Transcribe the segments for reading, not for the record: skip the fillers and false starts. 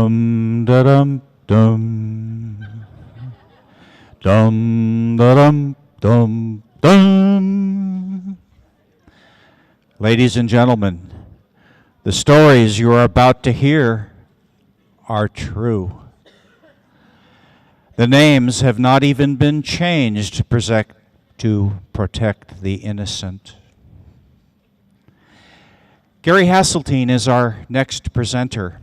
Dum da dum dum. Dum da dum dum dum. Ladies and gentlemen, the stories you are about to hear are true. The names have not even been changed to protect the innocent. Gary Heseltine is our next presenter.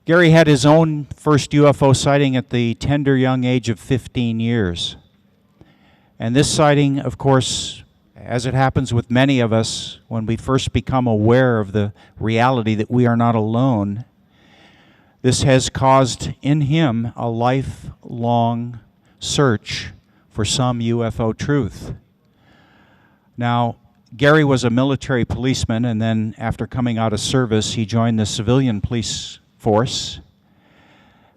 Gary had his own first UFO sighting at the tender young age of 15 years. And this sighting, of course, as it happens with many of us, when we first become aware of the reality that we are not alone, this has caused in him a lifelong search for some UFO truth. Now, Gary was a military policeman, and then after coming out of service, he joined the civilian police force,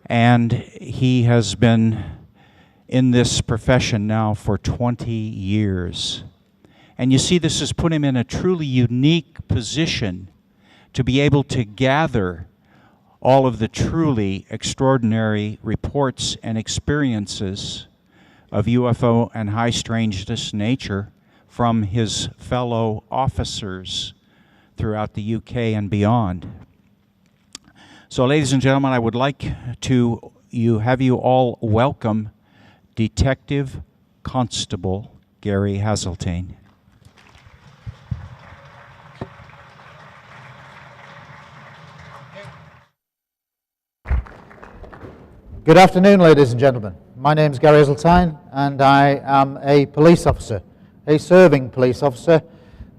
and he has been in this profession now for 20 years. And you see, this has put him in a truly unique position to be able to gather all of the truly extraordinary reports and experiences of UFO and high strangeness nature from his fellow officers throughout the UK and beyond. So, ladies and gentlemen, I would like to have you all welcome Detective Constable Gary Heseltine. Good afternoon, ladies and gentlemen. My name is Gary Heseltine, and I am a police officer, a serving police officer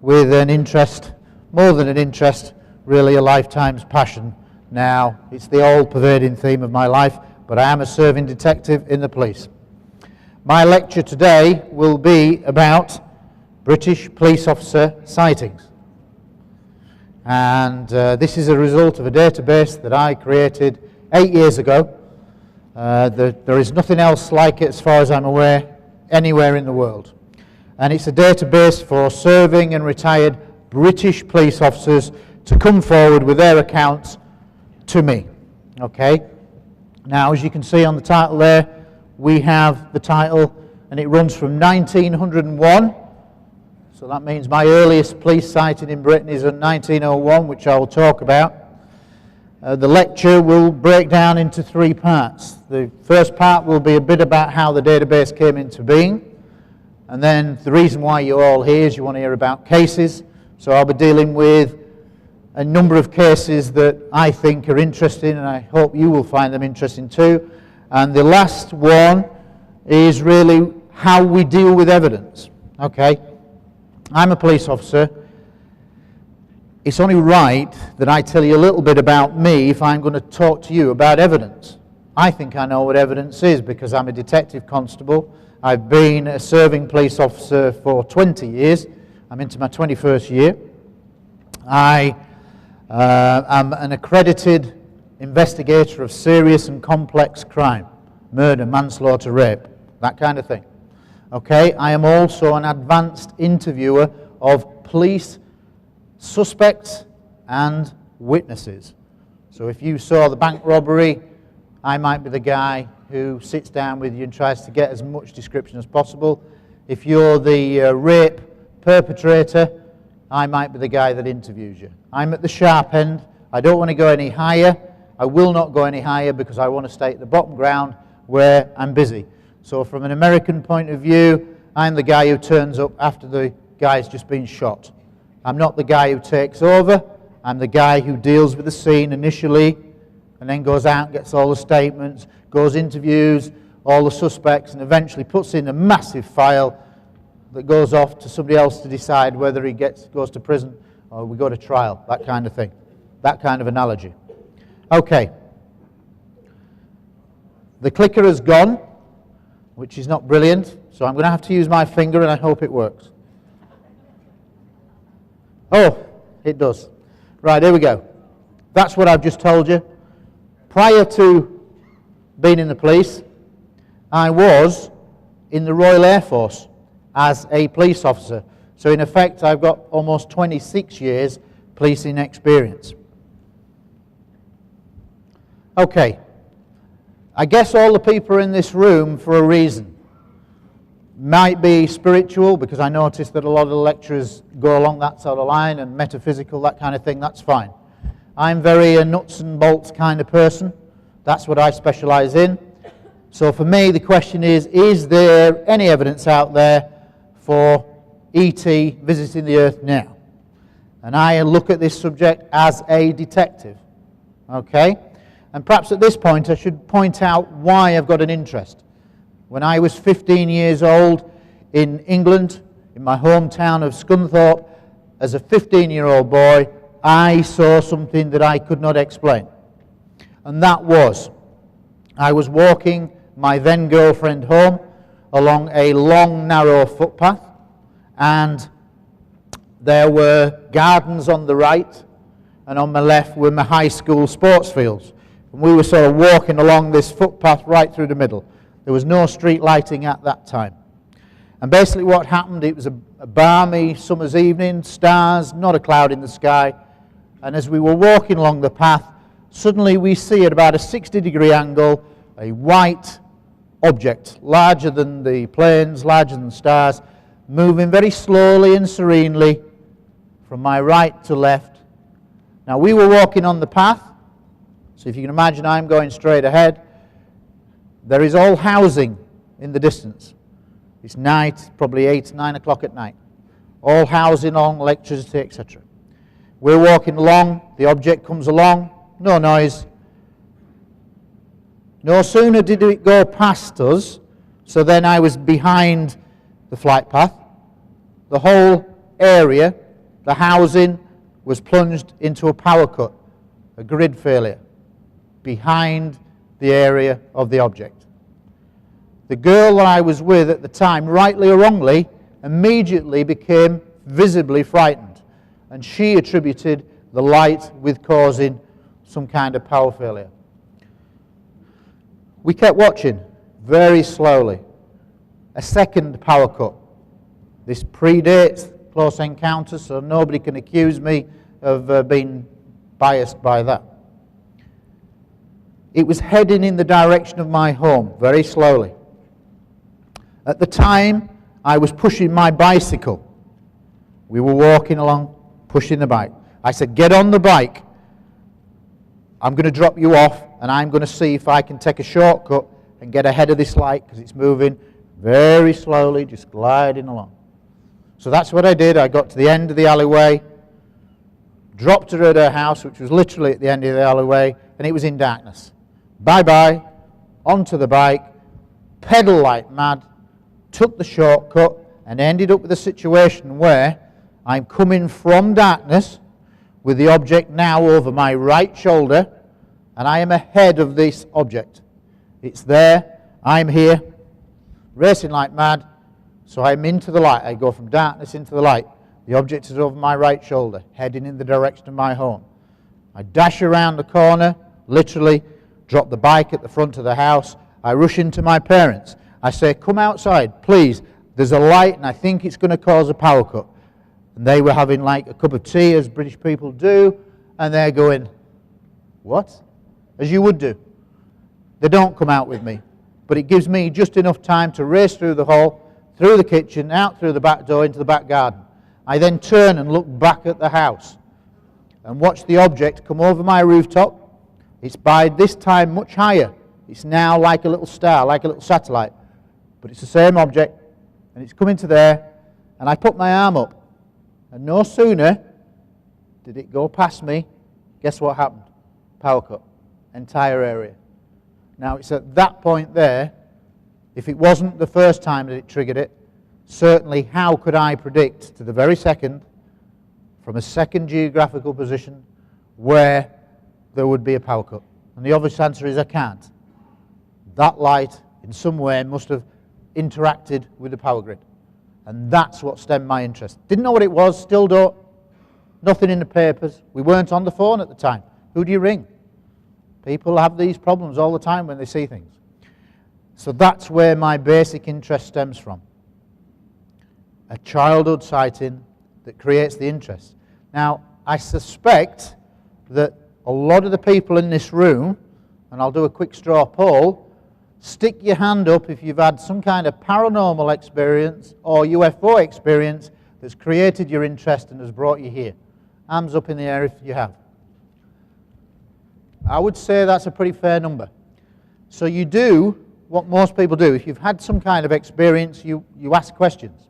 with an interest, more than an interest, really a lifetime's passion. Now, it's the all-pervading theme of my life, but I am a serving detective in the police. My lecture today will be about British police officer sightings. And this is a result of a database that I created 8 years ago. There is nothing else like it, as far as I'm aware, anywhere in the world. And it's a database for serving and retired British police officers to come forward with their accounts to me. Okay? Now, as you can see on the title there, we have the title, and it runs from 1901. So that means my earliest police sighting in Britain is in 1901, which I will talk about. The lecture will break down into 3 parts. The first part will be a bit about how the database came into being. And then the reason why you're all here is you want to hear about cases. So I'll be dealing with a number of cases that I think are interesting, and I hope you will find them interesting too. And the last one is really how we deal with evidence. Okay? I'm a police officer. It's only right that I tell you a little bit about me if I'm going to talk to you about evidence. I think I know what evidence is because I'm a detective constable. I've been a serving police officer for 20 years. I'm into my 21st year. I am an accredited investigator of serious and complex crime, murder, manslaughter, rape, that kind of thing. Okay, I am also an advanced interviewer of police suspects and witnesses. So if you saw the bank robbery, I might be the guy who sits down with you and tries to get as much description as possible. If you're the rape perpetrator, I might be the guy that interviews you. I'm at the sharp end. I don't want to go any higher. I will not go any higher because I want to stay at the bottom ground where I'm busy. So from an American point of view, I'm the guy who turns up after the guy's just been shot. I'm not the guy who takes over. I'm the guy who deals with the scene initially and then goes out and gets all the statements, goes interviews all the suspects, and eventually puts in a massive file that goes off to somebody else to decide whether he goes to prison or we go to trial, that kind of thing, that kind of analogy. Okay. The clicker has gone, which is not brilliant, so I'm going to have to use my finger and I hope it works. Oh, it does. Right, here we go. That's what I've just told you. Prior to being in the police, I was in the Royal Air Force as a police officer. So in effect, I've got almost 26 years policing experience. Okay, I guess all the people are in this room for a reason. Might be spiritual, because I noticed that a lot of the lecturers go along that sort of line, and metaphysical, that kind of thing, that's fine. I'm very a nuts and bolts kind of person. That's what I specialize in. So for me, the question is there any evidence out there for ET visiting the Earth now? And I look at this subject as a detective. Okay? And perhaps at this point I should point out why I've got an interest. When I was 15 years old in England, in my hometown of Scunthorpe, as a 15-year-old boy, I saw something that I could not explain. And that was, I was walking my then girlfriend home along a long, narrow footpath, and there were gardens on the right, and on my left were my high school sports fields. And we were sort of walking along this footpath right through the middle. There was no street lighting at that time. And basically what happened, it was a balmy summer's evening, stars, not a cloud in the sky. And as we were walking along the path, suddenly we see at about a 60-degree angle a white object, larger than the planes, larger than the stars, moving very slowly and serenely from my right to left. Now we were walking on the path, so if you can imagine I'm going straight ahead. There is all housing in the distance. It's night, probably 8, 9 o'clock at night. All housing on, electricity, etc. We're walking along, the object comes along, no noise. No sooner did it go past us, so then I was behind the flight path. The whole area, the housing, was plunged into a power cut, a grid failure, behind the area of the object. The girl that I was with at the time, rightly or wrongly, immediately became visibly frightened, and she attributed the light with causing some kind of power failure. We kept watching very slowly. A second power cut. This predates close encounters, so nobody can accuse me of being biased by that. It was heading in the direction of my home, very slowly. At the time, I was pushing my bicycle. We were walking along, pushing the bike. I said, get on the bike. I'm going to drop you off, and I'm going to see if I can take a shortcut and get ahead of this light, because it's moving very slowly, just gliding along. So that's what I did. I got to the end of the alleyway, dropped her at her house, which was literally at the end of the alleyway, and it was in darkness. Bye-bye, onto the bike, pedal like mad, took the shortcut, and ended up with a situation where I'm coming from darkness with the object now over my right shoulder, and I am ahead of this object. It's there, I'm here, racing like mad, so I'm into the light. I go from darkness into the light. The object is over my right shoulder, heading in the direction of my home. I dash around the corner, literally, drop the bike at the front of the house. I rush into my parents. I say, come outside, please. There's a light, and I think it's going to cause a power cut. And they were having like a cup of tea, as British people do, and they're going, what? As you would do. They don't come out with me, but it gives me just enough time to race through the hall, through the kitchen, out through the back door, into the back garden. I then turn and look back at the house and watch the object come over my rooftop. It's by this time much higher. It's now like a little star, like a little satellite, but it's the same object, and it's coming to there, and I put my arm up. And no sooner did it go past me, guess what happened? Power cut. Entire area. Now it's at that point there, if it wasn't the first time that it triggered it, certainly how could I predict to the very second, from a second geographical position, where there would be a power cut? And the obvious answer is I can't. That light in some way must have interacted with the power grid. And that's what stemmed my interest. Didn't know what it was, still don't. Nothing in the papers. We weren't on the phone at the time. Who do you ring? People have these problems all the time when they see things. So that's where my basic interest stems from. A childhood sighting that creates the interest. Now, I suspect that a lot of the people in this room and I'll do a quick straw poll, stick your hand up if you've had some kind of paranormal experience or UFO experience that's created your interest and has brought you here. Hands up in the air if you have. I would say that's a pretty fair number. So you do what most people do. If you've had some kind of experience, you ask questions.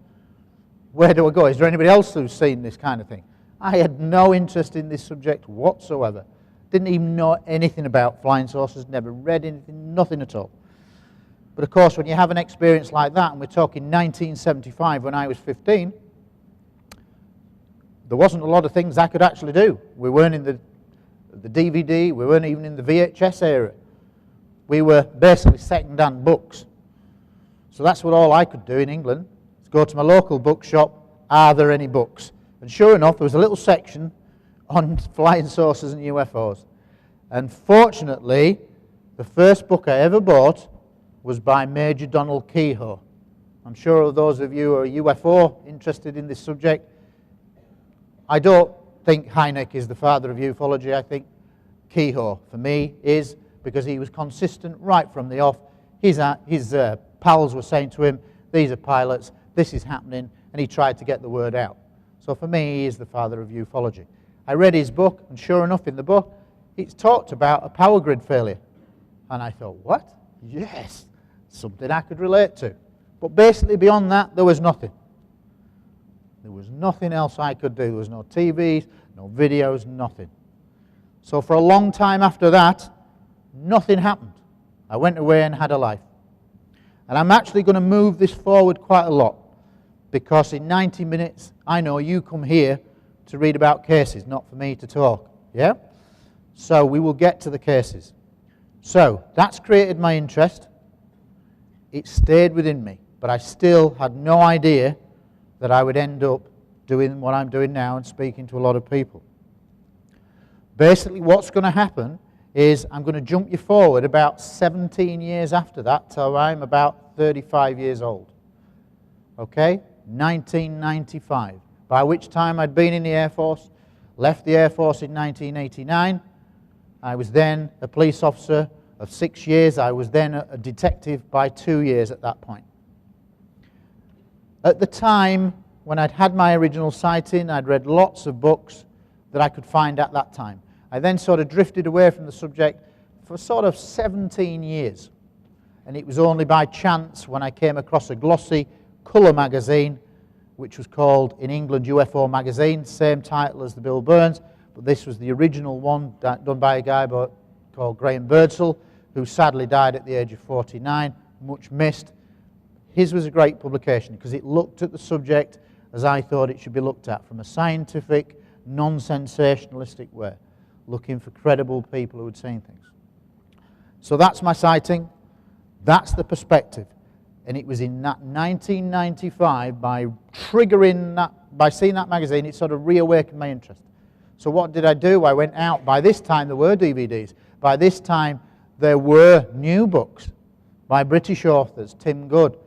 Where do I go? Is there anybody else who's seen this kind of thing? I had no interest in this subject whatsoever. Didn't even know anything about flying saucers, never read anything, nothing at all. But of course, when you have an experience like that, and we're talking 1975 when I was 15, there wasn't a lot of things I could actually do. We weren't in the DVD, we weren't even in the VHS era. We were basically second-hand books. So that's what all I could do in England, is go to my local bookshop, are there any books? And sure enough, there was a little section on flying saucers and UFOs. And fortunately, the first book I ever bought was by Major Donald Kehoe. I'm sure those of you who are UFO interested in this subject, I don't think Hynek is the father of ufology. I think Kehoe, for me, is, because he was consistent right from the off. His pals were saying to him, these are pilots, this is happening, and he tried to get the word out. So for me, he is the father of ufology. I read his book, and sure enough, in the book, it's talked about a power grid failure. And I thought, what? Yes, something I could relate to. But basically, beyond that, there was nothing. There was nothing else I could do. There was no TVs, no videos, nothing. So for a long time after that, nothing happened. I went away and had a life. And I'm actually going to move this forward quite a lot, because in 90 minutes, I know you come here to read about cases, not for me to talk. Yeah? So we will get to the cases. So that's created my interest. It stayed within me, but I still had no idea that I would end up doing what I'm doing now and speaking to a lot of people. Basically, what's going to happen is I'm going to jump you forward about 17 years after that, till I'm about 35 years old. Okay? 1995, by which time I'd been in the Air Force, left the Air Force in 1989. I was then a police officer of 6 years. I was then a detective by 2 years at that point. At the time, when I'd had my original sighting, I'd read lots of books that I could find at that time. I then sort of drifted away from the subject for sort of 17 years. And it was only by chance when I came across a glossy colour magazine, which was called, in England, UFO Magazine, same title as the Bill Burns, but this was the original one done by a guy called Graham Birdsall, who sadly died at the age of 49, much missed. His was a great publication because it looked at the subject as I thought it should be looked at, from a scientific, non-sensationalistic way, looking for credible people who had seen things. So that's my sighting, that's the perspective. And it was in that 1995, by seeing that magazine, it sort of reawakened my interest. So what did I do? I went out. By this time, there were DVDs. By this time, there were new books by British authors, Tim Good,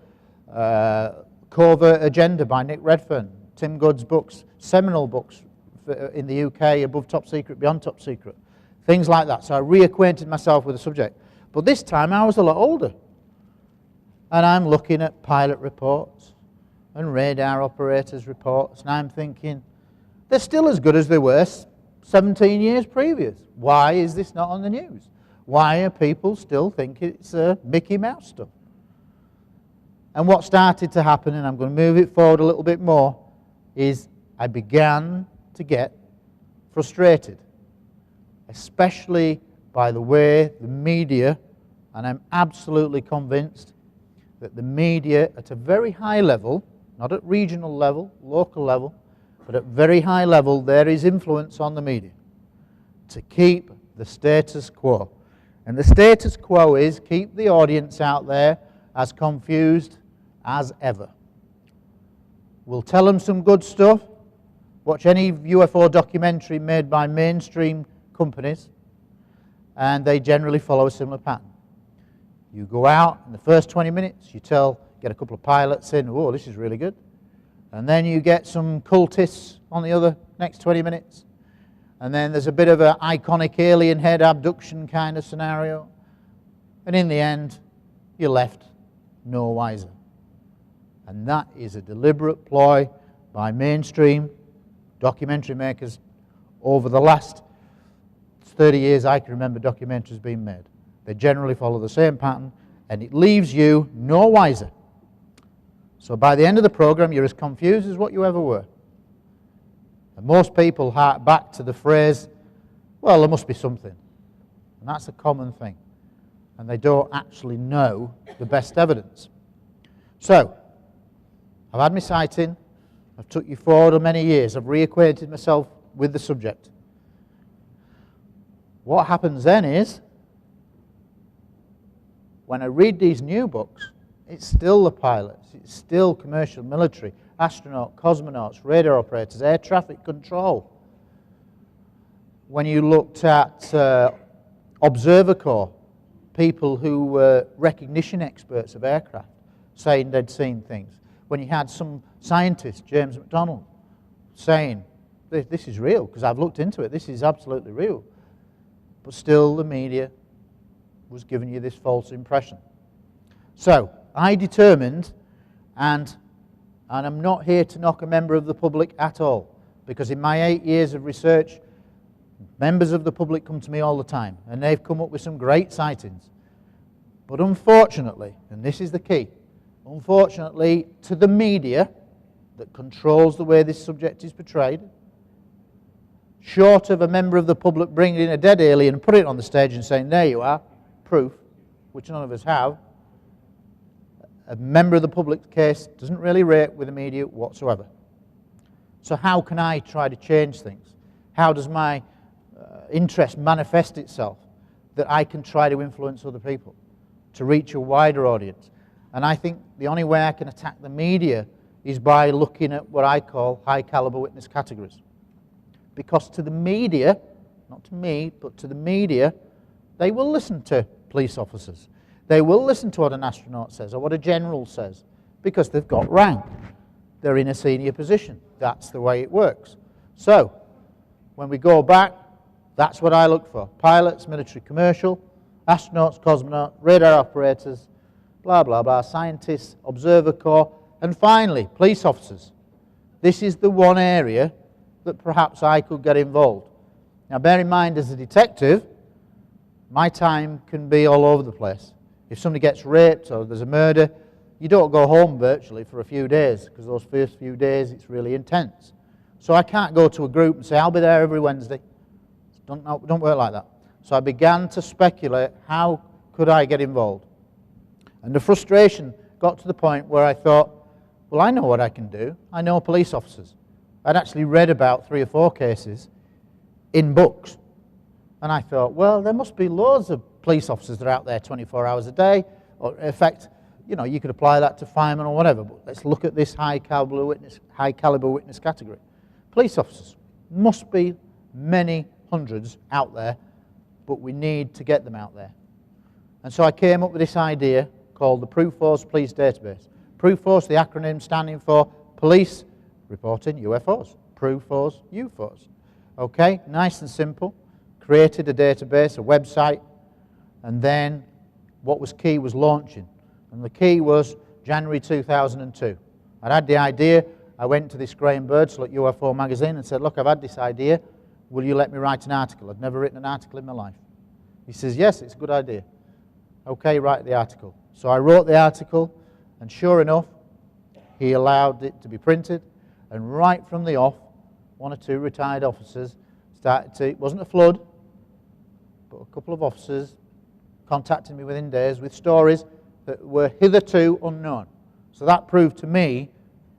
Covert Agenda by Nick Redfern, Tim Good's books, seminal books in the UK, Above Top Secret, Beyond Top Secret, things like that. So I reacquainted myself with the subject. But this time, I was a lot older. And I'm looking at pilot reports and radar operators' reports, and I'm thinking, they're still as good as they were 17 years previous. Why is this not on the news? Why are people still thinking it's Mickey Mouse stuff? And what started to happen, and I'm going to move it forward a little bit more, is I began to get frustrated, especially by the way the media, and I'm absolutely convinced that the media at a very high level, not at regional level, local level, but at very high level, there is influence on the media to keep the status quo. And the status quo is keep the audience out there as confused as ever. We'll tell them some good stuff. Watch any UFO documentary made by mainstream companies, and they generally follow a similar pattern. You go out in the first 20 minutes, you get a couple of pilots in, oh, this is really good. And then you get some cultists on the other next 20 minutes. And then there's a bit of an iconic alien head abduction kind of scenario. And in the end, you're left no wiser. And that is a deliberate ploy by mainstream documentary makers over the last 30 years. I can remember documentaries being made. They generally follow the same pattern, and it leaves you no wiser. So by the end of the program, you're as confused as what you ever were. And most people hark back to the phrase, well, there must be something. And that's a common thing. And they don't actually know the best evidence. So, I've had my sighting. I've took you forward many years. I've reacquainted myself with the subject. What happens then is, when I read these new books, it's still the pilots, it's still commercial, military, astronaut, cosmonauts, radar operators, air traffic control. When you looked at Observer Corps, people who were recognition experts of aircraft, saying they'd seen things. When you had some scientist, James McDonald, saying, this is real, because I've looked into it, this is absolutely real. But still the media was giving you this false impression. So, I determined, and I'm not here to knock a member of the public at all, because in my 8 years of research, members of the public come to me all the time, and they've come up with some great sightings. But unfortunately, and this is the key, unfortunately, to the media that controls the way this subject is portrayed, short of a member of the public bringing in a dead alien and putting it on the stage and saying, there you are, proof, which none of us have, a member of the public's case doesn't really rate with the media whatsoever. So how can I try to change things? How does my interest manifest itself that I can try to influence other people, to reach a wider audience? And I think the only way I can attack the media is by looking at what I call high caliber witness categories. Because to the media, not to me, but to the media, they will listen to police officers. They will listen to what an astronaut says or what a general says, because they've got rank. They're in a senior position. That's the way it works. So, when we go back, that's what I look for. Pilots, military, commercial, astronauts, cosmonauts, radar operators, blah, blah, blah, scientists, observer corps, and finally, police officers. This is the one area that perhaps I could get involved. Now, bear in mind, as a detective, my time can be all over the place. If somebody gets raped or there's a murder, you don't go home virtually for a few days, because those first few days it's really intense. So I can't go to a group and say, I'll be there every Wednesday. Don't work like that. So I began to speculate, how could I get involved? And the frustration got to the point where I thought, well, I know what I can do. I know police officers. I'd actually read about 3 or 4 cases in books. And I thought, well, there must be loads of police officers that are out there 24 hours a day. Or in fact, you know, you could apply that to firemen or whatever. But let's look at this high caliber witness category. Police officers. Must be many hundreds out there, but we need to get them out there. And so I came up with this idea called the Proof Force Police Database. Proof Force, the acronym standing for Police Reporting UFOs. Proof Force UFOs. Okay, nice and simple. Created a database, a website, and then what was key was launching. And the key was January 2002. I had the idea. I went to this Graham Birdsall at UFO magazine and said, look, I've had this idea. Will you let me write an article? I'd never written an article in my life. He says, yes, it's a good idea. Okay, write the article. So I wrote the article, and sure enough, he allowed it to be printed, and right from the off, 1 or 2 retired officers started to, it wasn't a flood, but a couple of officers contacted me within days with stories that were hitherto unknown. So that proved to me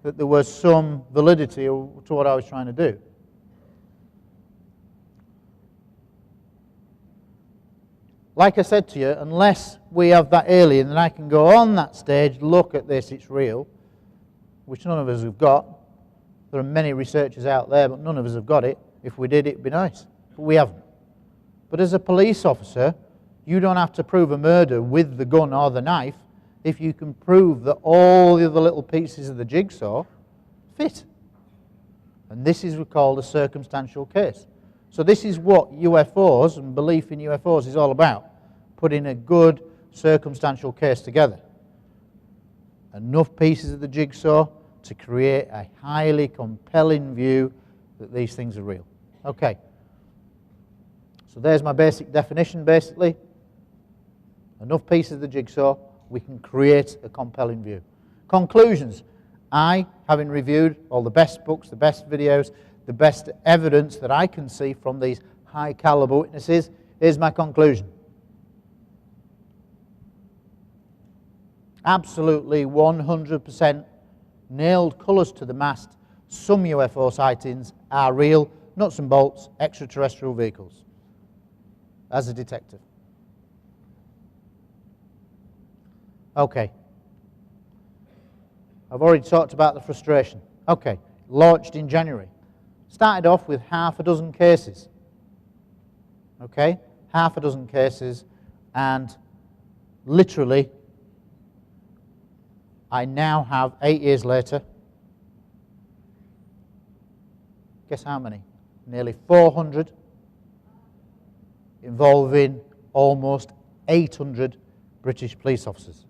that there was some validity to what I was trying to do. Like I said to you, unless we have that alien, then I can go on that stage, look at this, it's real, which none of us have got. There are many researchers out there, but none of us have got it. If we did, it'd be nice. But we haven't. But as a police officer, you don't have to prove a murder with the gun or the knife if you can prove that all the other little pieces of the jigsaw fit. And this is called a circumstantial case. So this is what UFOs and belief in UFOs is all about. Putting a good, circumstantial case together. Enough pieces of the jigsaw to create a highly compelling view that these things are real. Okay. So there's my basic definition, basically. Enough pieces of the jigsaw, we can create a compelling view. Conclusions. I, having reviewed all the best books, the best videos, the best evidence that I can see from these high caliber witnesses, here's my conclusion. Absolutely 100% nailed colours to the mast. Some UFO sightings are real, nuts and bolts, extraterrestrial vehicles. As a detective. Okay. I've already talked about the frustration. Okay. Launched in January. Started off with half a dozen cases. Okay. Half a dozen cases, and literally I now have, 8 years later, guess how many? Nearly 400, involving almost 800 British police officers.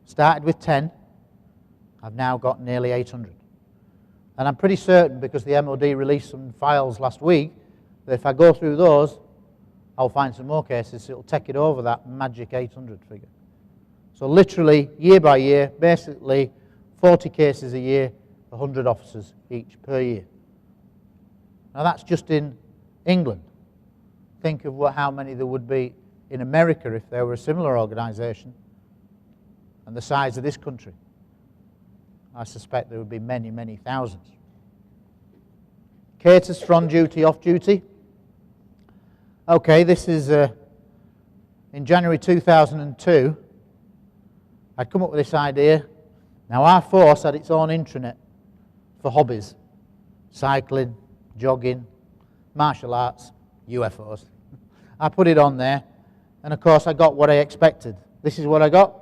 Started with 10, I've now got nearly 800. And I'm pretty certain, because the MOD released some files last week, that if I go through those, I'll find some more cases, so it'll take it over that magic 800 figure. So literally, year by year, basically 40 cases a year, 100 officers each per year. Now that's just in England. Think of how many there would be in America if there were a similar organisation and the size of this country. I suspect there would be many, many thousands. Cases for on duty, off duty. Okay, this is in January 2002. I'd come up with this idea. Now our force had its own intranet for hobbies. Cycling, jogging, martial arts, UFOs. I put it on there, and of course I got what I expected. This is what I got.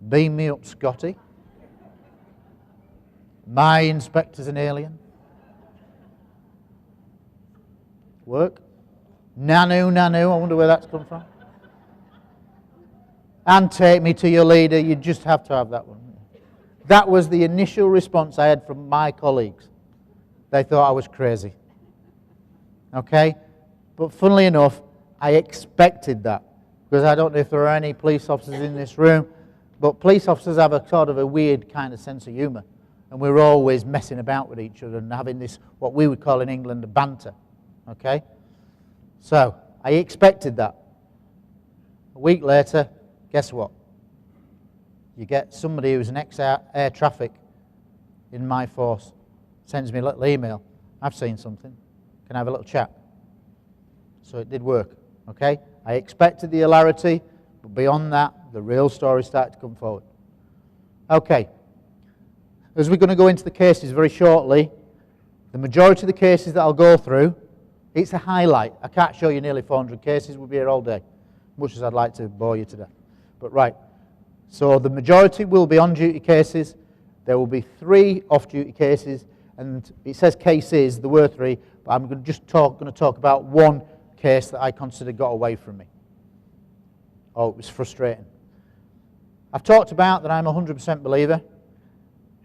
Beam me up, Scotty. My inspector's an alien. Work. Nanu, Nanu, I wonder where that's come from. And take me to your leader, you just have to have that one. That was the initial response I had from my colleagues. They thought I was crazy. Okay? But funnily enough, I expected that. Because I don't know if there are any police officers in this room, but police officers have a sort of a weird kind of sense of humour. And we're always messing about with each other and having this, what we would call in England, a banter. Okay? So, I expected that. A week later, guess what? You get somebody who's an ex-air traffic in my force, sends me a little email. I've seen something. Can I have a little chat? So it did work. Okay? I expected the hilarity, but beyond that, the real story started to come forward. Okay. As we're going to go into the cases very shortly, the majority of the cases that I'll go through, it's a highlight. I can't show you nearly 400 cases. We'll be here all day, much as I'd like to bore you to death. But right, so the majority will be on-duty cases. There will be 3 off-duty cases, and it says cases, there were 3, but I'm going to talk about one case that I consider got away from me. Oh, it was frustrating. I've talked about that I'm a 100% believer.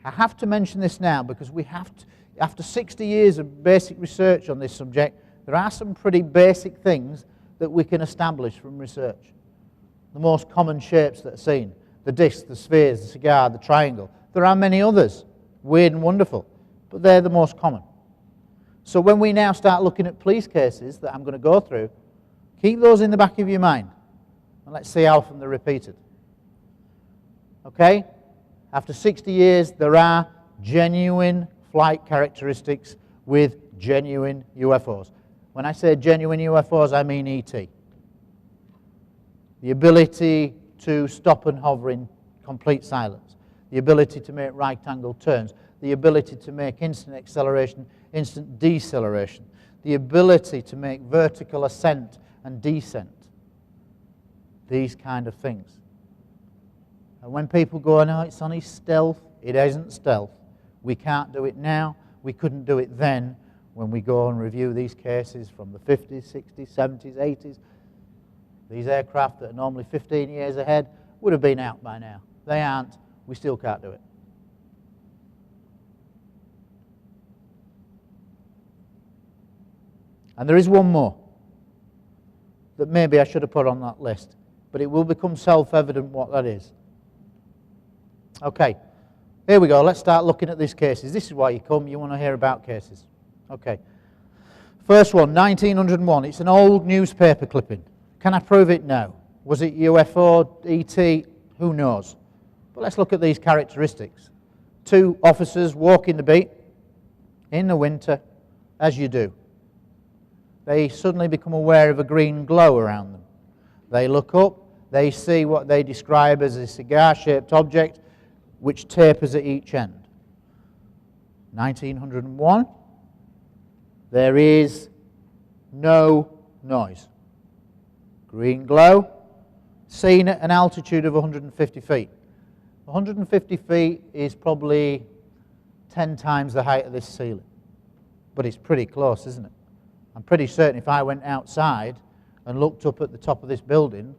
I have to mention this now because we have to, after 60 years of basic research on this subject, there are some pretty basic things that we can establish from research. The most common shapes that are seen, the disc, the spheres, the cigar, the triangle. There are many others, weird and wonderful, but they're the most common. So when we now start looking at police cases that I'm going to go through, keep those in the back of your mind, and let's see how often they're repeated. Okay? After 60 years, there are genuine flight characteristics with genuine UFOs. When I say genuine UFOs, I mean ET. The ability to stop and hover in complete silence. The ability to make right-angle turns. The ability to make instant acceleration, instant deceleration. The ability to make vertical ascent and descent. These kind of things. And when people go, no, it's only stealth, it isn't stealth. We can't do it now. We couldn't do it then when we go and review these cases from the 50s, 60s, 70s, 80s. These aircraft that are normally 15 years ahead would have been out by now. They aren't. We still can't do it. And there is one more that maybe I should have put on that list, but it will become self-evident what that is. Okay, here we go. Let's start looking at these cases. This is why you come. You want to hear about cases. Okay. First one, 1901. It's an old newspaper clipping. Can I prove it? No. Was it UFO, ET? Who knows? But let's look at these characteristics. Two officers walking the beat in the winter, as you do. They suddenly become aware of a green glow around them. They look up, they see what they describe as a cigar-shaped object which tapers at each end. 1901, there is no noise. Green glow, seen at an altitude of 150 feet. 150 feet is probably 10 times the height of this ceiling. But it's pretty close, isn't it? I'm pretty certain if I went outside and looked up at the top of this building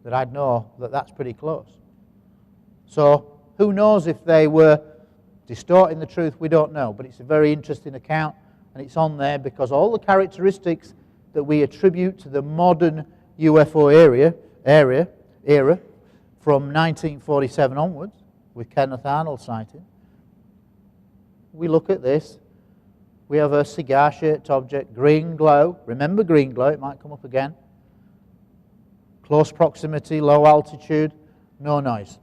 that I'd know that that's pretty close. So who knows if they were distorting the truth? We don't know. But it's a very interesting account, and it's on there because all the characteristics that we attribute to the modern UFO era from 1947 onwards, with Kenneth Arnold sighting, we look at this. We have a cigar-shaped object, green glow. Remember green glow, it might come up again. Close proximity, low altitude, no noise.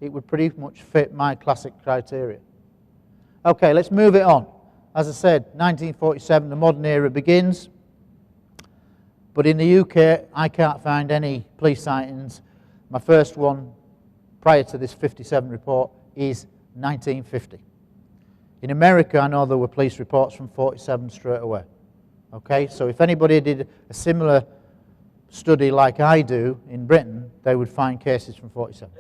It would pretty much fit my classic criteria. Okay, let's move it on. As I said, 1947, the modern era begins. But in the UK, I can't find any police sightings. My first one, prior to this 57 report, is 1950. In America, I know there were police reports from 47 straight away. Okay, so if anybody did a similar study like I do in Britain, they would find cases from 47.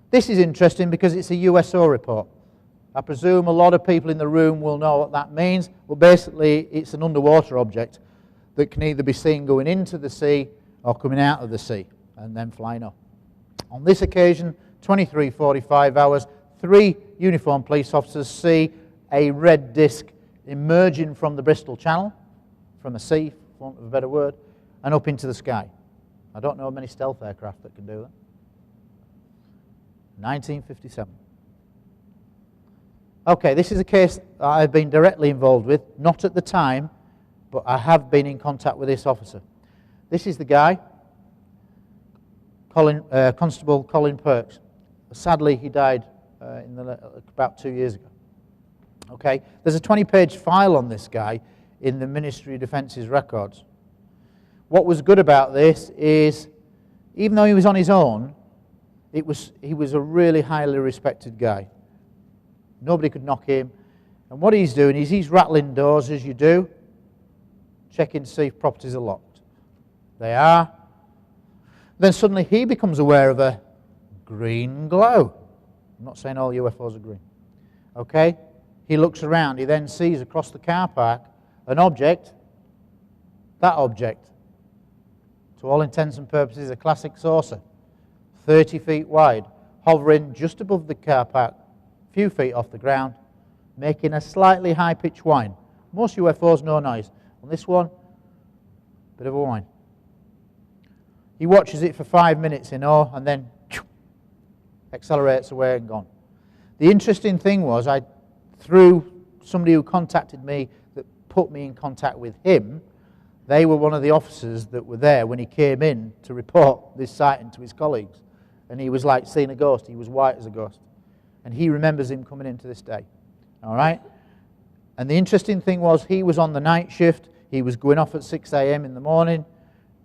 This is interesting because it's a USO report. I presume a lot of people in the room will know what that means. Well, basically, it's an underwater object that can either be seen going into the sea or coming out of the sea and then flying up. On this occasion, 23:45 hours, 3 uniformed police officers see a red disc emerging from the Bristol Channel, from the sea, for want of a better word, and up into the sky. I don't know of many stealth aircraft that can do that. 1957. Okay, this is a case that I've been directly involved with, not at the time, but I have been in contact with this officer. This is the guy, Constable Colin Perks. Sadly, he died about 2 years ago. Okay, there's a 20-page file on this guy in the Ministry of Defence's records. What was good about this is, even though he was on his own, he was a really highly respected guy. Nobody could knock him. And what he's doing is he's rattling doors, as you do, checking to see if properties are locked. They are. Then suddenly he becomes aware of a green glow. I'm not saying all UFOs are green. Okay? He looks around. He then sees across the car park an object. That object, to all intents and purposes, a classic saucer, 30 feet wide, hovering just above the car park, a few feet off the ground, making a slightly high-pitched whine. Most UFOs, no noise. On this one, bit of a whine. He watches it for 5 minutes in awe and then accelerates away and gone. The interesting thing was, through somebody who contacted me that put me in contact with him, they were one of the officers that were there when he came in to report this sighting to his colleagues. And he was like seeing a ghost. He was white as a ghost. And he remembers him coming in to this day. All right? And the interesting thing was, he was on the night shift. He was going off at 6 a.m. in the morning.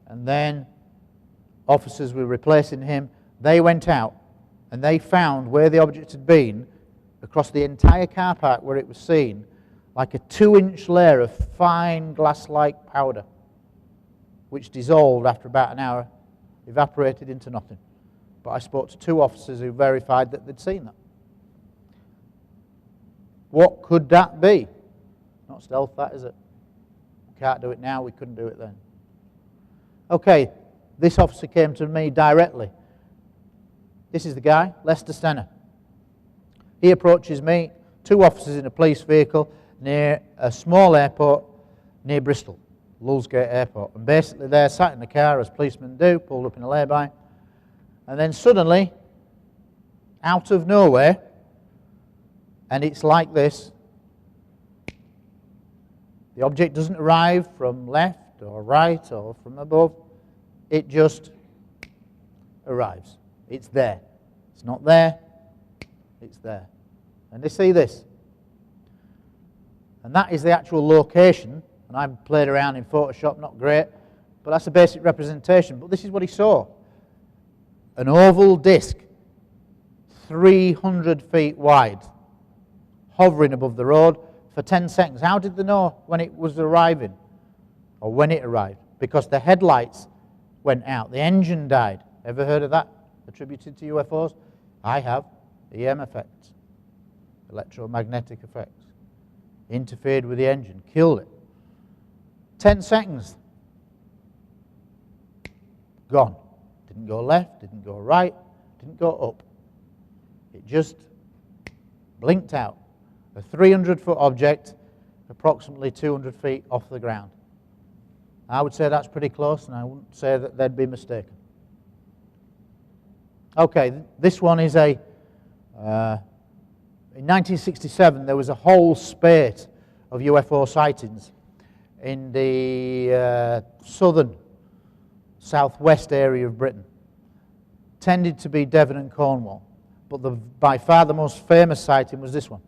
And then officers were replacing him. They went out and they found where the object had been across the entire car park where it was seen, like a 2-inch layer of fine glass-like powder, which dissolved after about an hour, evaporated into nothing. But I spoke to 2 officers who verified that they'd seen that. What could that be? Not stealth, that, is it? We can't do it now, we couldn't do it then. Okay, this officer came to me directly. This is the guy, Lester Stenner. He approaches me, 2 officers in a police vehicle near a small airport near Bristol, Lulsgate Airport. And basically they're sat in the car, as policemen do, pulled up in a lay-by. And then suddenly, out of nowhere, and it's like this, the object doesn't arrive from left or right or from above. It just arrives. It's there. It's not there. It's there. And they see this. And that is the actual location. And I've played around in Photoshop, not great, but that's a basic representation. But this is what he saw. An oval disc, 300 feet wide, hovering above the road for 10 seconds. How did they know when it was arriving? Or when it arrived? Because the headlights went out. The engine died. Ever heard of that? Attributed to UFOs? I have. EM effects. Electromagnetic effects. Interfered with the engine. Killed it. 10 seconds. Gone. Didn't go left, didn't go right, didn't go up. It just blinked out. A 300-foot object, approximately 200 feet off the ground. I would say that's pretty close, and I wouldn't say that they'd be mistaken. Okay, this one is in 1967, there was a whole spate of UFO sightings in the southwest area of Britain. Tended to be Devon and Cornwall, but by far the most famous sighting was this one,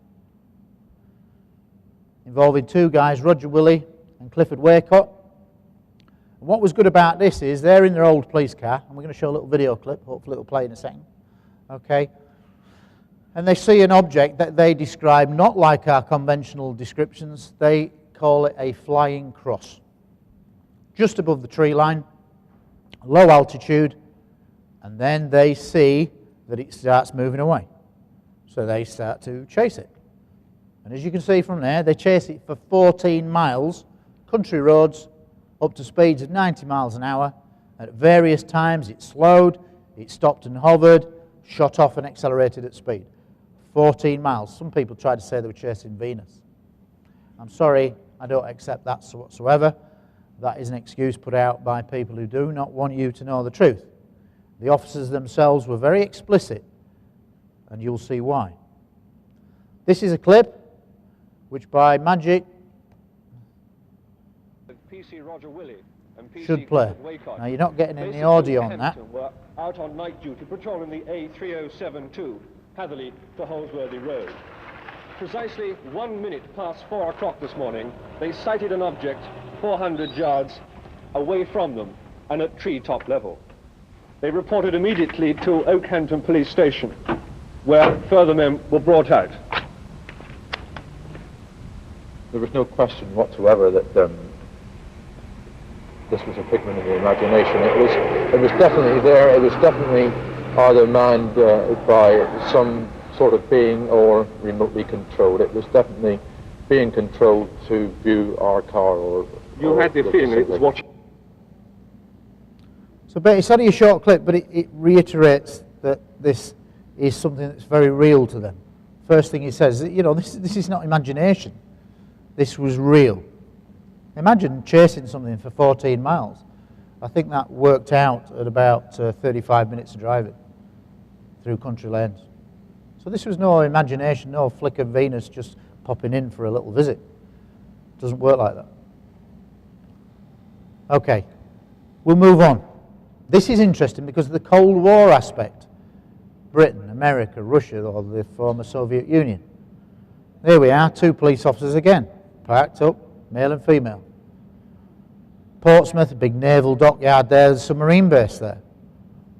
involving 2 guys, Roger Willey and Clifford Waycott. And what was good about this is they're in their old police car, and we're going to show a little video clip, hopefully it'll play in a second. Okay. And they see an object that they describe not like our conventional descriptions. They call it a flying cross. Just above the tree line, low altitude, and then they see that it starts moving away. So they start to chase it. And as you can see from there, they chase it for 14 miles, country roads, up to speeds of 90 miles an hour. At various times it slowed, it stopped and hovered, shot off and accelerated at speed. 14 miles. Some people tried to say they were chasing Venus. I'm sorry, I don't accept that whatsoever. That is an excuse put out by people who do not want you to know the truth. The officers themselves were very explicit, and you'll see why. This is a clip which by magic PC Roger Willey and PC should play. Now you're not getting any audio on that. Were out on night duty patrolling the A3072 Hatherley to Holsworthy Road. Precisely 1 minute past 4 o'clock this morning, they sighted an object 400 yards away from them and at tree-top level. They reported immediately to Oakhampton Police Station, where further men were brought out. There was no question whatsoever that this was a figment of the imagination. It was definitely there. It was definitely either manned by some sort of being or remotely controlled. It was definitely being controlled to view our car or... You had the feeling it was watching. So it's only a short clip, but it reiterates that this is something that's very real to them. First thing he says, you know, this is not imagination. This was real. Imagine chasing something for 14 miles. I think that worked out at about 35 minutes of driving through country lanes. So this was no imagination, no flick of Venus just popping in for a little visit. It doesn't work like that. Okay, we'll move on. This is interesting because of the Cold War aspect. Britain, America, Russia, or the former Soviet Union. There we are, 2 police officers again, parked up, male and female. Portsmouth, a big naval dockyard there, there's a submarine base there.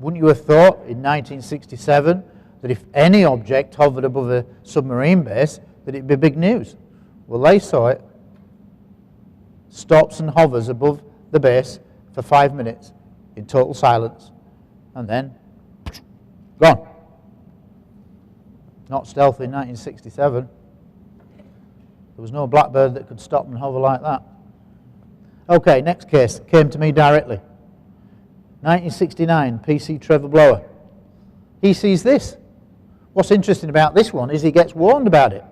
Wouldn't you have thought in 1967 that if any object hovered above a submarine base that it'd be big news? Well, they saw it, stops and hovers above the base for 5 minutes in total silence, and then gone. Not stealthy in 1967. There was no blackbird that could stop and hover like that. Okay, next case came to me directly. 1969, PC Trevor Blower. He sees this. What's interesting about this one is he gets warned about it.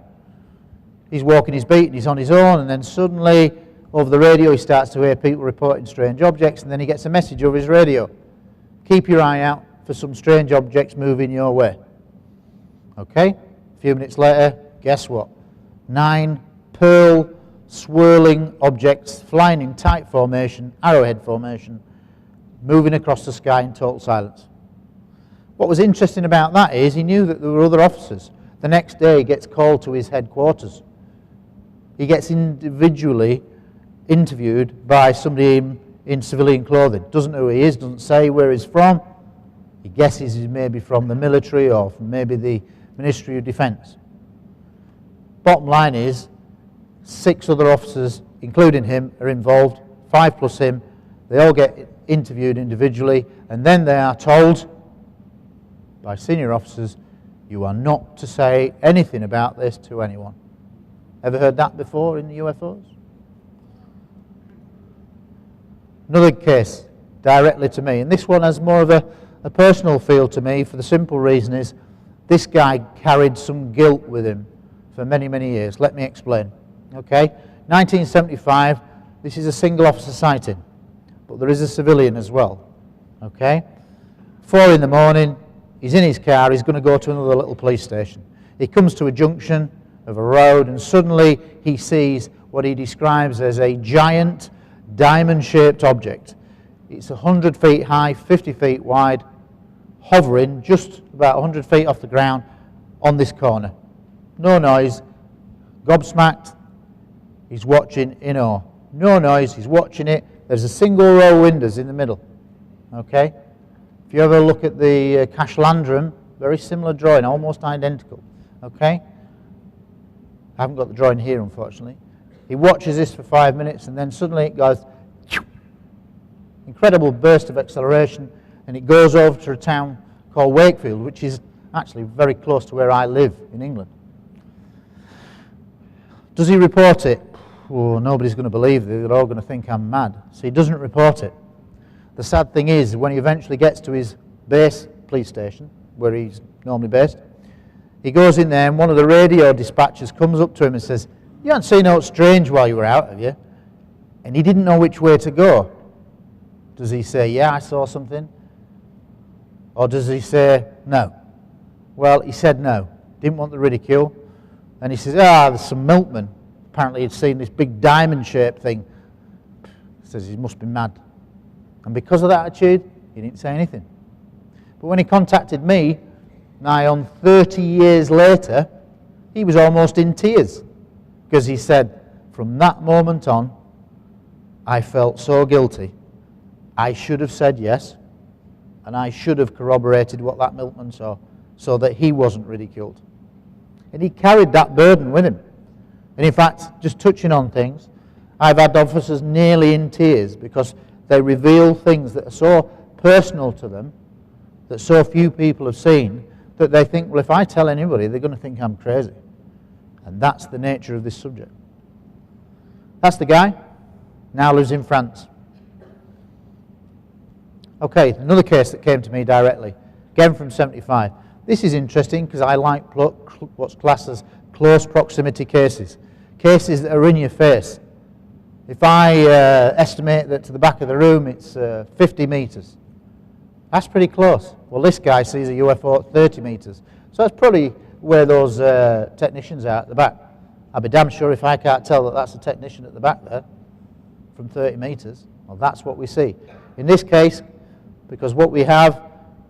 He's walking his beat and he's on his own, and then suddenly over the radio he starts to hear people reporting strange objects, and then he gets a message over his radio. Keep your eye out for some strange objects moving your way. Okay? A few minutes later, guess what? 9 pearl swirling objects flying in tight formation, arrowhead formation, moving across the sky in total silence. What was interesting about that is he knew that there were other officers. The next day he gets called to his headquarters. He gets individually interviewed by somebody in civilian clothing. Doesn't know who he is, doesn't say where he's from. He guesses he's maybe from the military or from maybe the Ministry of Defence. Bottom line is 6 other officers, including him, are involved, 5 plus him. They all get interviewed individually, and then they are told by senior officers, you are not to say anything about this to anyone. Ever heard that before in the UFOs? Another case, directly to me, and this one has more of a personal feel to me for the simple reason is this guy carried some guilt with him for many, many years. Let me explain. Okay, 1975, this is a single officer sighting, but there is a civilian as well. Okay, 4 in the morning, he's in his car, he's going to go to another little police station. He comes to a junction of a road, and suddenly he sees what he describes as a giant diamond-shaped object. It's 100 feet high, 50 feet wide, hovering just about 100 feet off the ground on this corner. No noise, gobsmacked, he's watching in awe. No noise, he's watching it. There's a single row of windows in the middle. Okay? If you ever look at the Cash Landrum, very similar drawing, almost identical. Okay? I haven't got the drawing here, unfortunately. He watches this for 5 minutes, and then suddenly it goes, incredible burst of acceleration, and it goes over to a town called Wakefield, which is actually very close to where I live in England. Does he report it? Oh, nobody's going to believe it. They're all going to think I'm mad. So he doesn't report it. The sad thing is, when he eventually gets to his base police station, where he's normally based, he goes in there, and one of the radio dispatchers comes up to him and says, you haven't seen aught strange while you were out, have you? And he didn't know which way to go. Does he say, yeah, I saw something? Or does he say, no? Well, he said no. Didn't want the ridicule. And he says, there's some milkman. Apparently he'd seen this big diamond-shaped thing. He says he must be mad. And because of that attitude, he didn't say anything. But when he contacted me, nigh on 30 years later, he was almost in tears. Because he said, from that moment on, I felt so guilty. I should have said yes, and I should have corroborated what that milkman saw, so that he wasn't ridiculed. And he carried that burden with him. And in fact, just touching on things, I've had officers nearly in tears because they reveal things that are so personal to them, that so few people have seen, that they think, well, if I tell anybody, they're going to think I'm crazy. And that's the nature of this subject. That's the guy. Now lives in France. Okay, another case that came to me directly, again from 75. This is interesting because I like what's classed as close proximity cases. Cases that are in your face. If I estimate that to the back of the room it's 50 metres, that's pretty close. Well, this guy sees a UFO at 30 metres. So that's probably where those technicians are at the back. I'll be damn sure if I can't tell that that's a technician at the back there from 30 metres. Well, that's what we see. In this case, because what we have,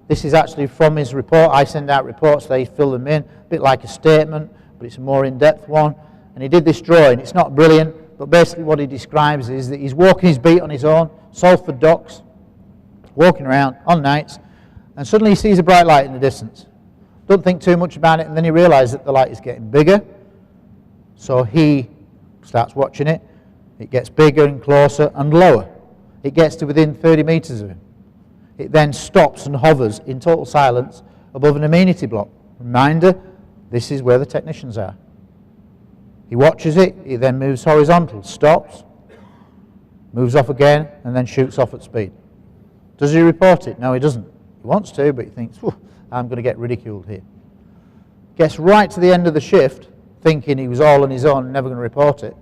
this is actually from his report. I send out reports, they fill them in, a bit like a statement, but it's a more in-depth one. And he did this drawing. It's not brilliant, but basically what he describes is that he's walking his beat on his own, Salford docks, walking around on nights, and suddenly he sees a bright light in the distance. Don't think too much about it, and then he realizes that the light is getting bigger. So he starts watching it. It gets bigger and closer and lower. It gets to within 30 metres of him. It then stops and hovers in total silence above an amenity block. Reminder, this is where the technicians are. He watches it, he then moves horizontal, stops, moves off again, and then shoots off at speed. Does he report it? No, he doesn't. He wants to, but he thinks, I'm going to get ridiculed here. Gets right to the end of the shift, thinking he was all on his own, never going to report it.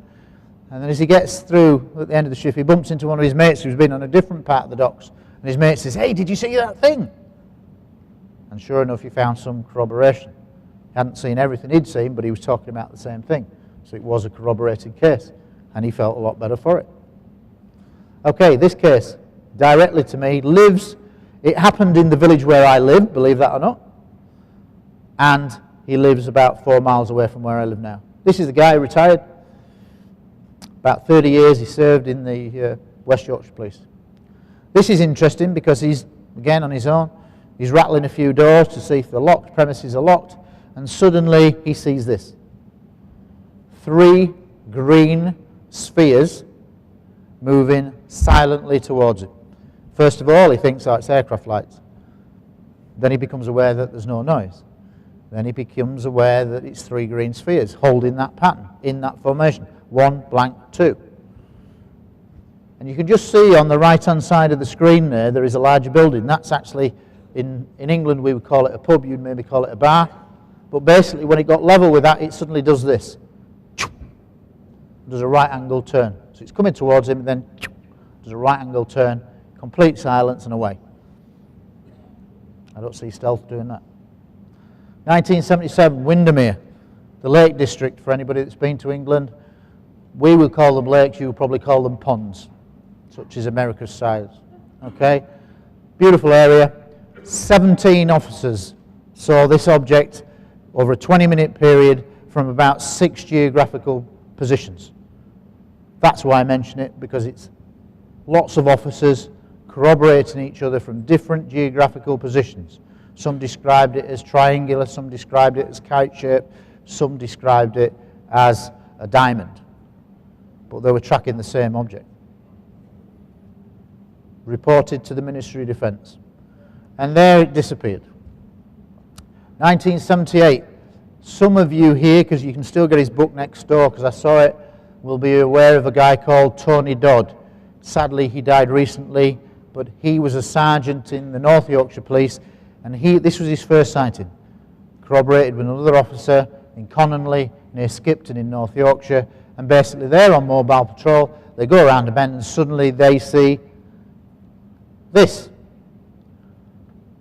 And then as he gets through at the end of the shift, he bumps into one of his mates who's been on a different part of the docks. And his mate says, hey, did you see that thing? And sure enough, he found some corroboration. He hadn't seen everything he'd seen, but he was talking about the same thing. So it was a corroborated case, and he felt a lot better for it. Okay, this case, directly to me, it happened in the village where I live, believe that or not, and he lives about 4 miles away from where I live now. This is the guy who retired. About 30 years he served in the West Yorkshire Police. This is interesting because he's, again, on his own. He's rattling a few doors to see if the premises are locked, and suddenly he sees this. 3 green spheres moving silently towards him. First of all, he thinks, oh, it's aircraft lights. Then he becomes aware that there's no noise. Then he becomes aware that it's 3 green spheres holding that pattern, in that formation. 1, blank, 2. And you can just see on the right-hand side of the screen there is a larger building. That's actually, in England we would call it a pub, you'd maybe call it a bar. But basically when it got level with that, it suddenly does this. Does a right-angle turn. So it's coming towards him, and then does a right-angle turn, complete silence, and away. I don't see stealth doing that. 1977, Windermere, the Lake District, for anybody that's been to England. We will call them lakes, you will probably call them ponds, such as America's size. Okay? Beautiful area. 17 officers saw this object over a 20-minute period from about 6 geographical positions. That's why I mention it, because it's lots of officers corroborating each other from different geographical positions. Some described it as triangular, some described it as kite-shaped, some described it as a diamond. But they were tracking the same object. Reported to the Ministry of Defence. And there it disappeared. 1978. Some of you here, because you can still get his book next door, because I saw it, will be aware of a guy called Tony Dodd. Sadly, he died recently, but he was a sergeant in the North Yorkshire Police, and this was his first sighting. Corroborated with another officer in Cononley, near Skipton in North Yorkshire, and basically they're on mobile patrol, they go around a bend, and suddenly they see this.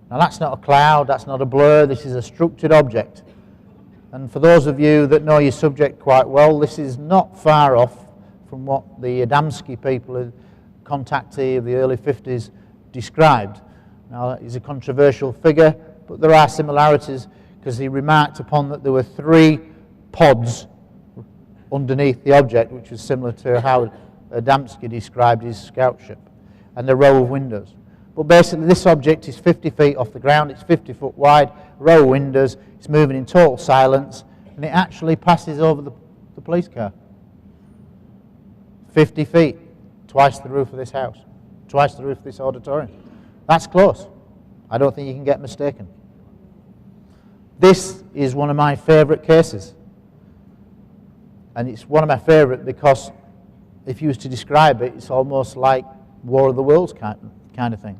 Now that's not a cloud, that's not a blur, this is a structured object. And for those of you that know your subject quite well, this is not far off from what the Adamski people, a contactee of the early 50s, described. Now, he's a controversial figure, but there are similarities, because he remarked upon that there were 3 pods underneath the object, which was similar to how Adamski described his scout ship, and a row of windows. But basically this object is 50 feet off the ground, it's 50 foot wide, row of windows, it's moving in total silence, and it actually passes over the police car. 50 feet, twice the roof of this house, twice the roof of this auditorium. That's close. I don't think you can get mistaken. This is one of my favourite cases. And it's one of my favourite because if you was to describe it, it's almost like War of the Worlds kind of thing.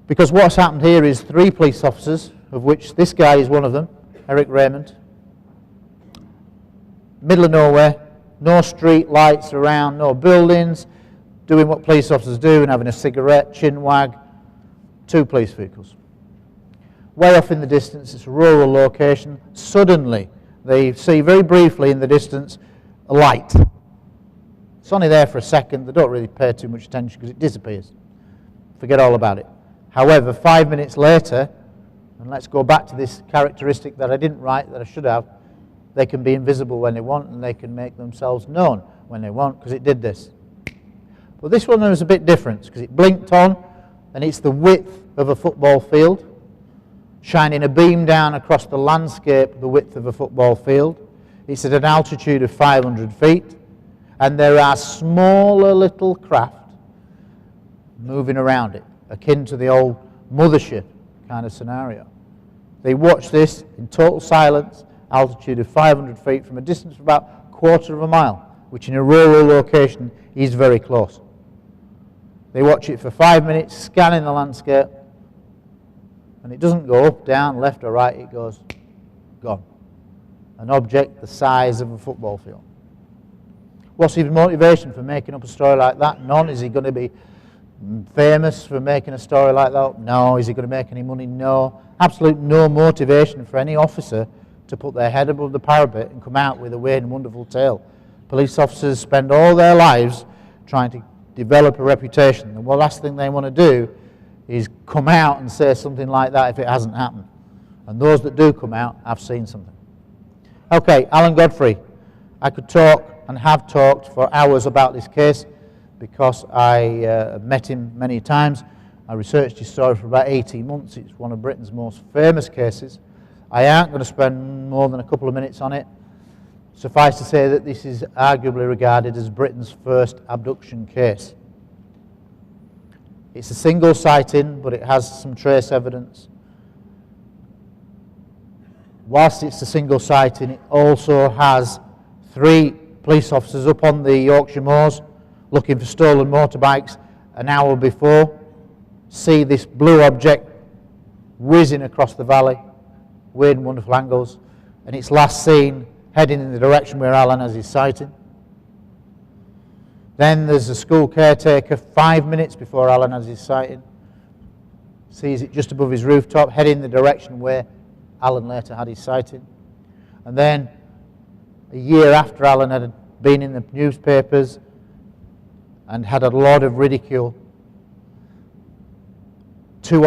Because what's happened here is 3 police officers, of which this guy is one of them, Eric Raymond. Middle of nowhere, no street lights around, no buildings, doing what police officers do and having a cigarette, chin wag. 2 police vehicles. Way off in the distance, it's a rural location. Suddenly, they see very briefly in the distance a light. It's only there for a second. They don't really pay too much attention because it disappears. Forget all about it. However, 5 minutes later, and let's go back to this characteristic that I didn't write, that I should have, they can be invisible when they want, and they can make themselves known when they want, because it did this. But this one was a bit different, because it blinked on, and it's the width of a football field, shining a beam down across the landscape the width of a football field. It's at an altitude of 500 feet, and there are smaller little craft moving around it, akin to the old mothership kind of scenario. They watch this in total silence, altitude of 500 feet from a distance of about 1/4 of a mile, which in a rural location is very close. They watch it for 5 minutes, scanning the landscape, and it doesn't go up, down, left or right, it goes gone. An object the size of a football field. What's his motivation for making up a story like that? None. Is he going to be famous for making a story like that? No. Is he going to make any money? No. Absolute no motivation for any officer to put their head above the parapet and come out with a weird and wonderful tale. Police officers spend all their lives trying to develop a reputation, and the last thing they want to do is come out and say something like that if it hasn't happened. And those that do come out have seen something. Okay, Alan Godfrey. I could talk and have talked for hours about this case because I met him many times. I researched his story for about 18 months. It's one of Britain's most famous cases. I aren't going to spend more than a couple of minutes on it. Suffice to say that this is arguably regarded as Britain's first abduction case. It's a single sighting, but it has some trace evidence. Whilst it's a single sighting, it also has 3 police officers up on the Yorkshire moors looking for stolen motorbikes an hour before, see this blue object whizzing across the valley, weird and wonderful angles, and it's last seen heading in the direction where Alan has his sighting. Then there's a school caretaker 5 minutes before Alan has his sighting, sees it just above his rooftop, heading in the direction where Alan later had his sighting. And then a year after Alan had been in the newspapers and had a lot of ridicule, 2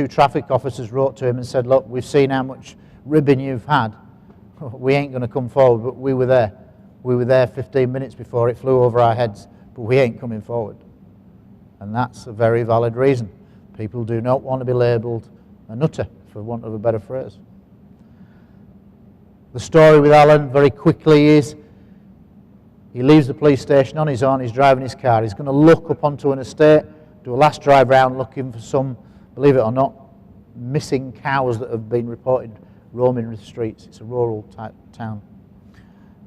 traffic officers wrote to him and said, look, we've seen how much ribbing you've had. We ain't going to come forward, but we were there. We were there 15 minutes before it flew over our heads, but we ain't coming forward. And that's a very valid reason. People do not want to be labelled a nutter, for want of a better phrase. The story with Alan very quickly is he leaves the police station on his own, he's driving his car, he's going to look up onto an estate, do a last drive round looking for some, believe it or not, missing cows that have been reported roaming the streets. It's a rural type town.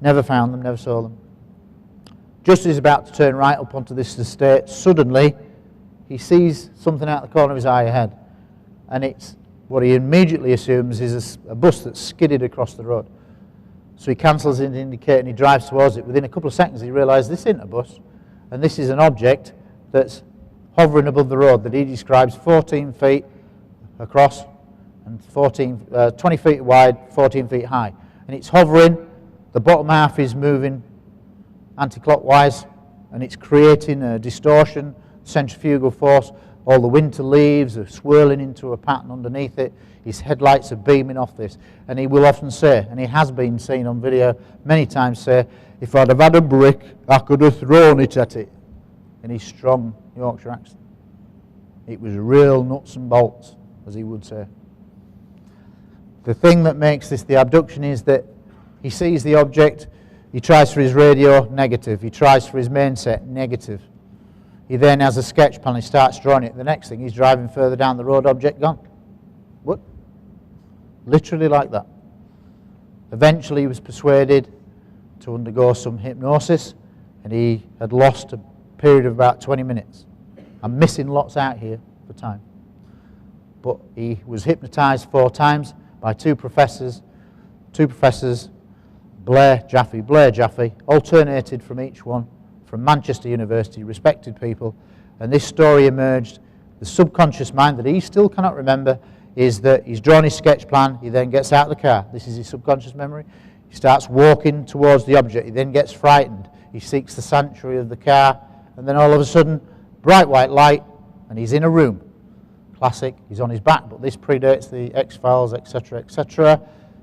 Never found them, never saw them. Just as he's about to turn right up onto this estate, suddenly he sees something out the corner of his eye ahead, and it's what he immediately assumes is a bus that's skidded across the road. So he cancels in the indicator and he drives towards it. Within a couple of seconds he realises this isn't a bus, and this is an object that's hovering above the road that he describes 14 feet across and 20 feet wide, 14 feet high. And it's hovering, the bottom half is moving anti-clockwise, and it's creating a distortion, centrifugal force. All the winter leaves are swirling into a pattern underneath it. His headlights are beaming off this. And he will often say, and he has been seen on video many times, say, if I'd have had a brick, I could have thrown it at it. In his strong Yorkshire accent. It was real nuts and bolts, as he would say. The thing that makes this the abduction is that he sees the object, he tries for his radio, negative. He tries for his main set, negative. He then has a sketch plan, he starts drawing it. The next thing, he's driving further down the road, object gone. What? Literally like that. Eventually he was persuaded to undergo some hypnosis, and he had lost a period of about 20 minutes. I'm missing lots out here for time. But he was hypnotised 4 times by two professors, Blair Jaffe, alternated from each one, from Manchester University, respected people, and this story emerged. The subconscious mind that he still cannot remember is that he's drawn his sketch plan, he then gets out of the car. This is his subconscious memory. He starts walking towards the object, he then gets frightened. He seeks the sanctuary of the car, and then all of a sudden, bright white light, and he's in a room. Classic, he's on his back, but this predates the X-Files, etc., etc.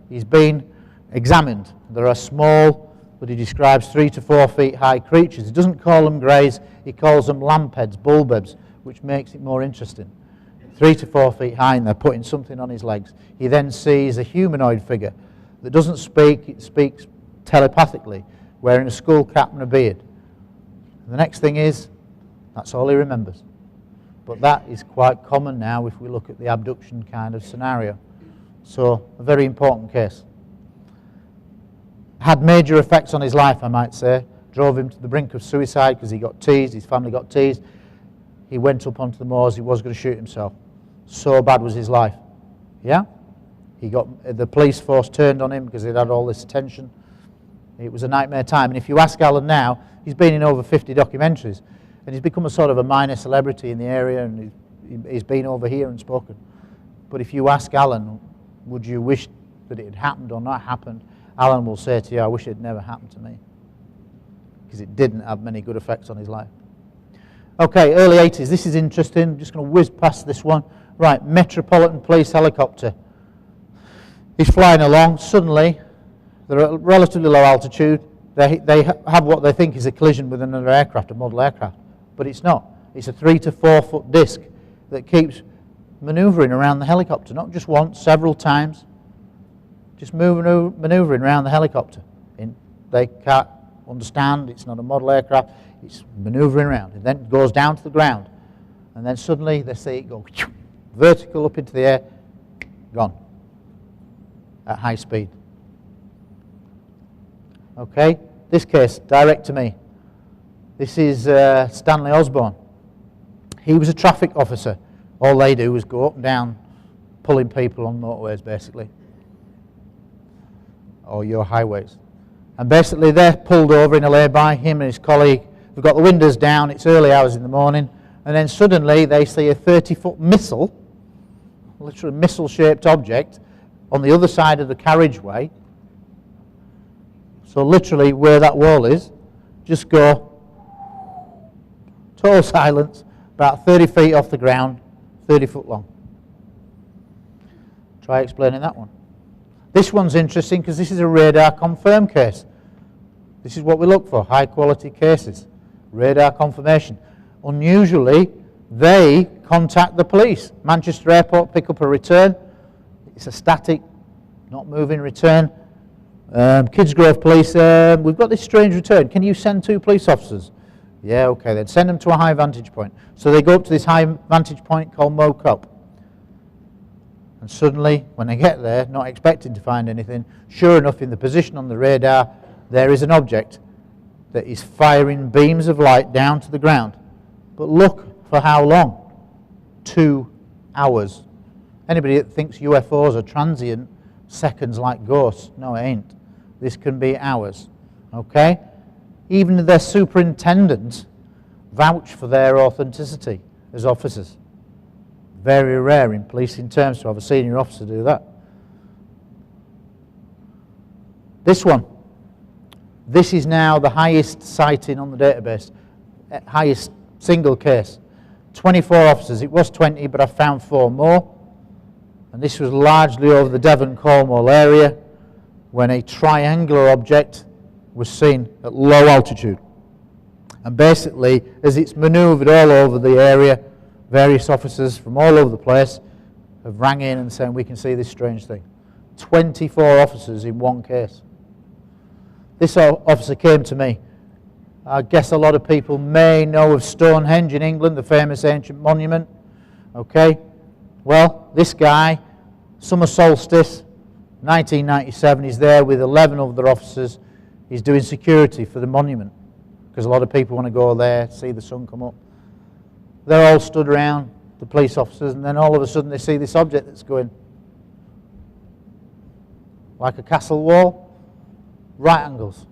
He's been examined. There are small, but he describes 3 to 4 feet high creatures. He doesn't call them greys, he calls them lampheads, bulbheads, which makes it more interesting. 3 to 4 feet high, and they're putting something on his legs. He then sees a humanoid figure that doesn't speak, it speaks telepathically, wearing a skull cap and a beard. And the next thing is, that's all he remembers. But that is quite common now if we look at the abduction kind of scenario. So, a very important case. Had major effects on his life, I might say. Drove him to the brink of suicide because he got teased, his family got teased. he went up onto the moors, he was going to shoot himself. So bad was his life. Yeah? The police force turned on him because he'd had all this attention. It was a nightmare time. And if you ask Alan now, he's been in over 50 documentaries. And he's become a sort of a minor celebrity in the area, and he's been over here and spoken. But if you ask Alan, would you wish that it had happened or not happened, Alan will say to you, I wish it had never happened to me. Because it didn't have many good effects on his life. Okay, early 80s. This is interesting. I'm just going to whiz past this one. Right, Metropolitan Police helicopter. He's flying along. Suddenly, they're at a relatively low altitude. They have what they think is a collision with another aircraft, a model aircraft. But it's not. It's a 3 to 4 foot disc that keeps manoeuvring around the helicopter. Not just once, several times. Just manoeuvring around the helicopter. They can't understand. It's not a model aircraft. It's manoeuvring around. And then it goes down to the ground. And then suddenly they see it go vertical up into the air. Gone. At high speed. Okay, this case, direct to me. This is Stanley Osborne. He was a traffic officer. All they do is go up and down, pulling people on motorways, basically, or your highways. And basically, they're pulled over in a lay-by, him and his colleague. They've got the windows down, it's early hours in the morning, and then suddenly they see a 30-foot missile, literally missile-shaped object, on the other side of the carriageway. So literally where that wall is, just go, total silence, about 30 feet off the ground, 30 foot long. Try explaining that one. This one's interesting because this is a radar confirmed case. This is what we look for, high quality cases. Radar confirmation. Unusually, they contact the police. Manchester Airport pick up a return. It's a static, not moving return. Kidsgrove Police, we've got this strange return. Can you send 2 police officers? Yeah, okay, then send them to a high vantage point. So they go up to this high vantage point called Mow Cop. And suddenly, when they get there, not expecting to find anything, sure enough, in the position on the radar, there is an object that is firing beams of light down to the ground. But look for how long? 2 hours. Anybody that thinks UFOs are transient, seconds like ghosts, no, it ain't. This can be hours, okay? Even their superintendents vouch for their authenticity as officers. Very rare in policing terms to have a senior officer do that. This one. This is now the highest sighting on the database, highest single case. 24 officers. It was 20, but I found 4 more. And this was largely over the Devon-Cornwall area when a triangular object was seen at low altitude. And basically, as it's manoeuvred all over the area, various officers from all over the place have rang in and saying, we can see this strange thing. 24 officers in one case. This officer came to me. I guess a lot of people may know of Stonehenge in England, the famous ancient monument. Okay, well, this guy, summer solstice, 1997, he's there with 11 other officers. He's doing security for the monument because a lot of people want to go there, see the sun come up. They're all stood around, the police officers, and then all of a sudden they see this object that's going like a castle wall, right angles.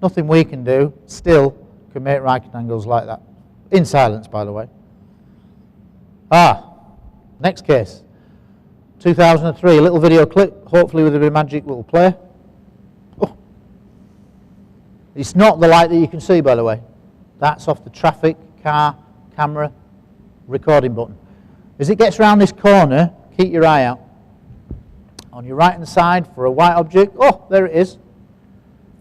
Nothing we can do still can make right angles like that. In silence, by the way. Next case. 2003, a little video clip, hopefully with a bit of magic will play. Oh. It's not the light that you can see, by the way. That's off the traffic, car, camera, recording button. As it gets around this corner, keep your eye out. On your right hand side for a white object, oh, there it is.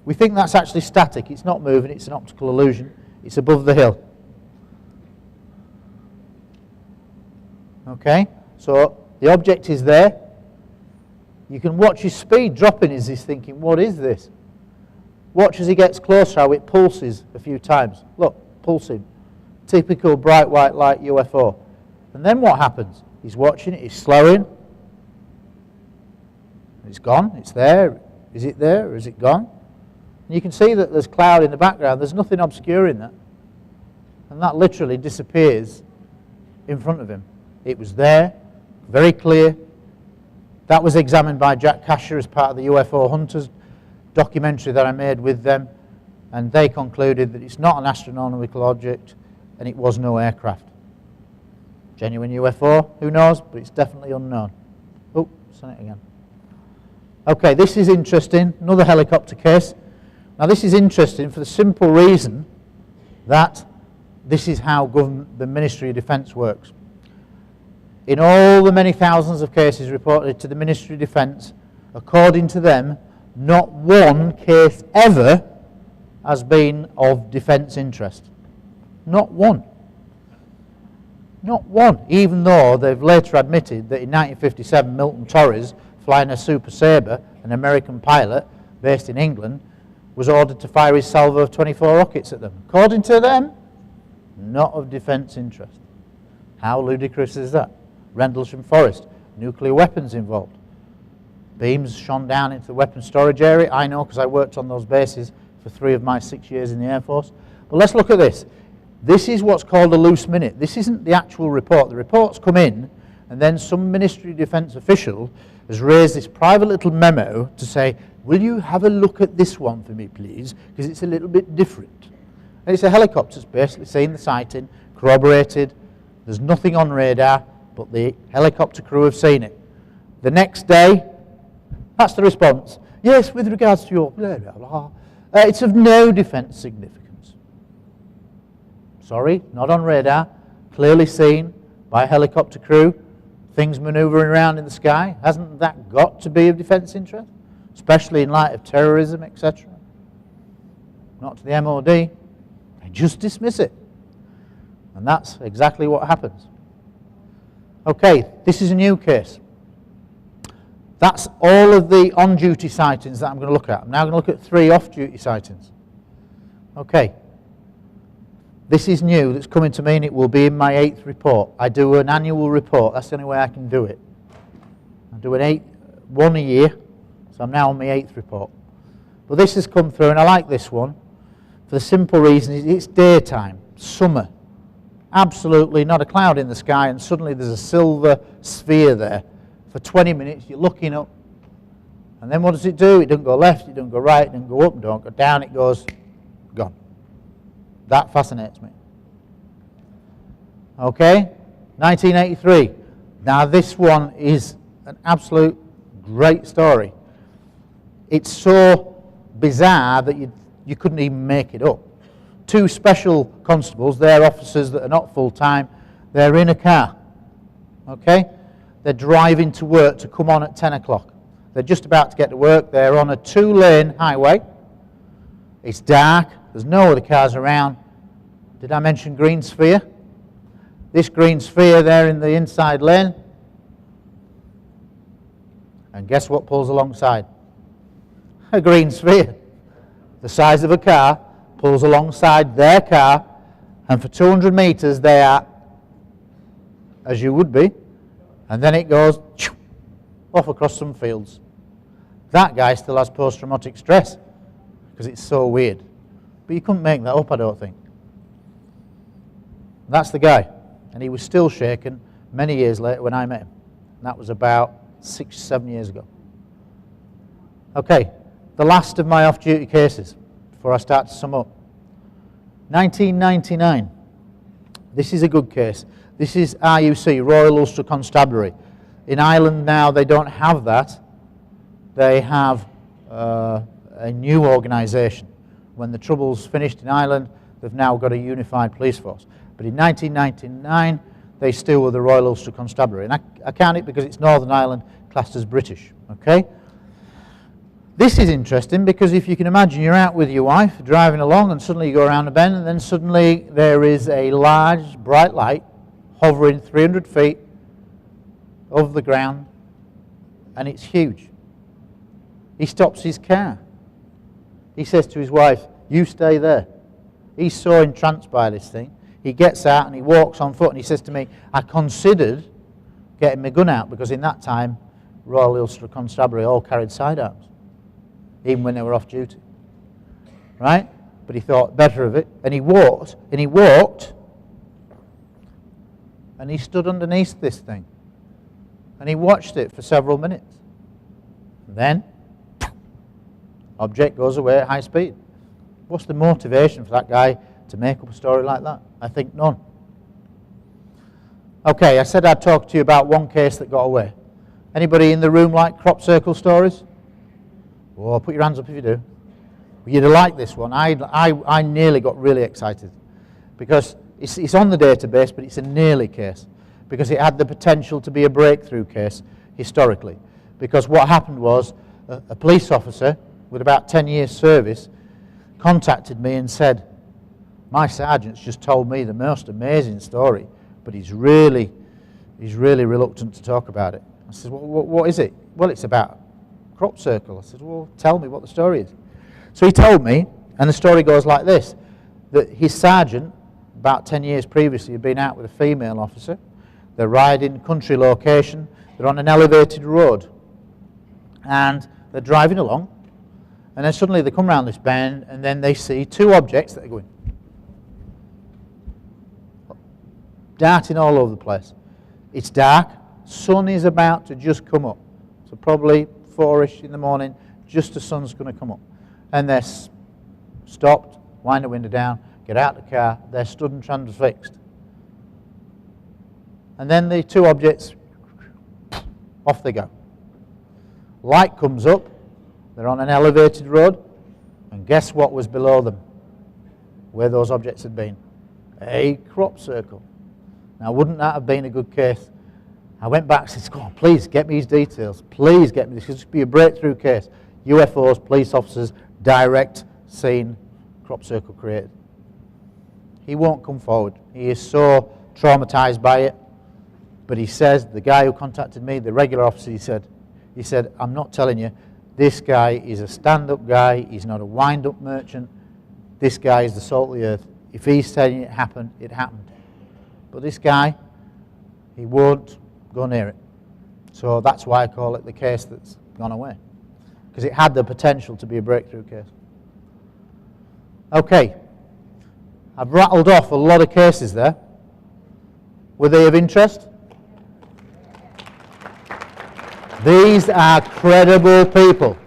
We think that's actually static. It's not moving, it's an optical illusion. It's above the hill. Okay, so the object is there. You can watch his speed dropping as he's thinking, what is this? Watch as he gets closer how it pulses a few times. Look, pulsing. Typical bright white light UFO. And then what happens? He's watching it, he's slowing. It's gone, it's there. Is it there or is it gone? And you can see that there's cloud in the background. There's nothing obscuring that. and that literally disappears in front of him. It was there, very clear. That was examined by Jack Casher as part of the UFO Hunters documentary that I made with them, and they concluded that it's not an astronomical object and it was no aircraft. Genuine UFO, who knows, but it's definitely unknown. Oh, seen it again. Okay, this is interesting, another helicopter case. Now this is interesting for the simple reason that this is how the Ministry of Defence works. In all the many thousands of cases reported to the Ministry of Defence, according to them, not one case ever has been of defence interest. Not one. Not one, even though they've later admitted that in 1957 Milton Torres, flying a Super Sabre, an American pilot based in England, was ordered to fire his salvo of 24 rockets at them. According to them, not of defence interest. How ludicrous is that? Rendlesham Forest, nuclear weapons involved. Beams shone down into the weapons storage area. I know because I worked on those bases for 3 of my 6 years in the Air Force. But let's look at this. This is what's called a loose minute. This isn't the actual report. The reports come in, and then some Ministry of Defence official has raised this private little memo to say, will you have a look at this one for me, please, because it's a little bit different. And it's a helicopter. It's basically seen the sighting, corroborated. There's nothing on radar, but the helicopter crew have seen it. The next day, that's the response. Yes, with regards to your blah, blah, blah, it's of no defence significance. Sorry, not on radar, clearly seen by a helicopter crew, things manoeuvring around in the sky. Hasn't that got to be of defence interest? Especially in light of terrorism, etc. Not to the MOD. They just dismiss it. And that's exactly what happens. Okay, this is a new case. That's all of the on-duty sightings that I'm going to look at. I'm now going to look at 3 off-duty sightings. Okay. This is new, that's coming to me, and it will be in my 8th report. I do an annual report. That's the only way I can do it. I do one a year, so I'm now on my 8th report. But this has come through, and I like this one for the simple reason it's daytime, summer. Absolutely not a cloud in the sky, and suddenly there's a silver sphere there. For 20 minutes, you're looking up. And then what does it do? It doesn't go left, it doesn't go right, it doesn't go up, it doesn't go down, it goes gone. That fascinates me. Okay, 1983. Now this one is an absolute great story. It's so bizarre that you couldn't even make it up. 2 special constables, they're officers that are not full-time, they're in a car. Okay? They're driving to work to come on at 10 o'clock. They're just about to get to work. They're on a 2-lane highway. It's dark. There's no other cars around. Did I mention green sphere? This green sphere there in the inside lane. And guess what pulls alongside? A green sphere. The size of a car pulls alongside their car, and for 200 meters they are, as you would be, and then it goes off across some fields. That guy still has post-traumatic stress because it's so weird. But you couldn't make that up, I don't think. That's the guy. And he was still shaken many years later when I met him. And that was about 6, 7 years ago. Okay, the last of my off-duty cases before I start to sum up. 1999. This is a good case. This is RUC, Royal Ulster Constabulary. In Ireland now they don't have that. They have a new organisation. When the Trouble's finished in Ireland, they've now got a unified police force. But in 1999, they still were the Royal Ulster Constabulary. And I count it because it's Northern Ireland, classed as British. Okay? This is interesting because if you can imagine you're out with your wife, driving along, and suddenly you go around a bend, and then suddenly there is a large, bright light hovering 300 feet over the ground, and it's huge. He stops his car. He says to his wife, "You stay there." He's so entranced by this thing. He gets out and he walks on foot, and he says to me, "I considered getting my gun out because in that time Royal Ulster Constabulary all carried sidearms, even when they were off duty." Right? But he thought better of it, and he walked and he stood underneath this thing. And he watched it for several minutes. And then, object goes away at high speed. What's the motivation for that guy to make up a story like that? I think none. Okay, I said I'd talk to you about one case that got away. Anybody in the room like crop circle stories? Oh, put your hands up if you do. You'd like this one. I nearly got really excited because it's on the database, but it's a nearly case because it had the potential to be a breakthrough case historically. Because what happened was a police officer with about 10 years service contacted me and said, my sergeant's just told me the most amazing story, but he's really reluctant to talk about it. I said, well, what is it? Well, it's about crop circle. I said, well, tell me what the story is. So he told me, and the story goes like this, that his sergeant, about 10 years previously, had been out with a female officer. They're riding country location. They're on an elevated road. And they're driving along. And then suddenly they come around this bend, and then they see two objects that are going darting all over the place. It's dark. Sun is about to just come up. So probably 4-ish in the morning, just the sun's going to come up. And they're stopped, wind the window down, get out the car, they're stood and transfixed. And then the two objects, off they go. Light comes up, they're on an elevated road, and guess what was below them? Where those objects had been? A crop circle. Now, wouldn't that have been a good case? I went back and said, "Go on, please get me these details. Please get me this. This could be a breakthrough case. UFOs, police officers, direct scene, crop circle created." He won't come forward. He is so traumatized by it. But he says, the guy who contacted me, the regular officer, he said, I'm not telling you, this guy is a stand-up guy. He's not a wind-up merchant. This guy is the salt of the earth. If he's telling you it happened, it happened. But this guy, he won't go near it. So that's why I call it the case that's gone away. Because it had the potential to be a breakthrough case. Okay. I've rattled off a lot of cases there. Were they of interest? These are credible people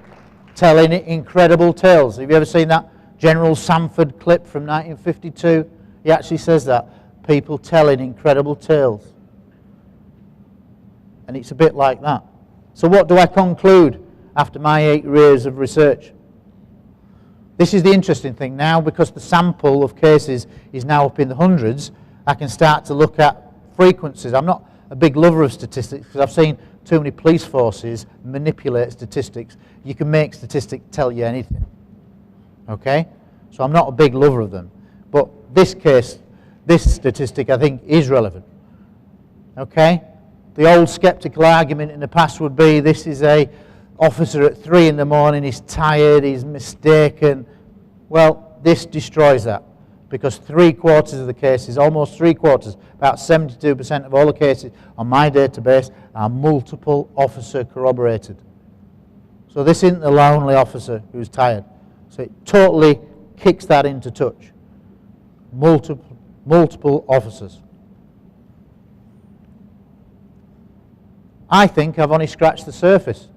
telling incredible tales. Have you ever seen that General Sanford clip from 1952? He actually says that. People telling incredible tales. And it's a bit like that. So what do I conclude after my 8 years of research? This is the interesting thing now, because the sample of cases is now up in the hundreds. I can start to look at frequencies. I'm not a big lover of statistics because I've seen too many police forces manipulate statistics. You can make statistics tell you anything. Okay? So I'm not a big lover of them. But this case, this statistic, I think, is relevant. Okay? The old skeptical argument in the past would be this is a officer at 3 in the morning, he's tired, he's mistaken. Well, this destroys that, because 3/4 of the cases, almost 3/4, about 72% of all the cases on my database are multiple officer corroborated. So this isn't the lonely officer who's tired. So it totally kicks that into touch. Multiple officers. I think I've only scratched the surface.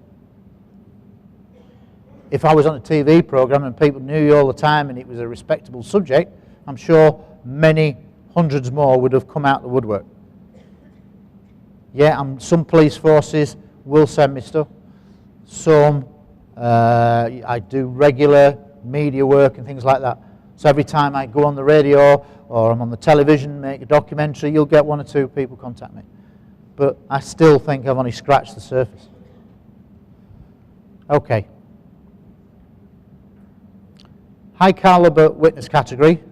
If I was on a TV program and people knew you all the time and it was a respectable subject, I'm sure many hundreds more would have come out the woodwork. Yeah, some police forces will send me stuff. Some, I do regular media work and things like that. So every time I go on the radio or I'm on the television, make a documentary, you'll get 1 or 2 people contact me. But I still think I've only scratched the surface. Okay. High caliber witness category.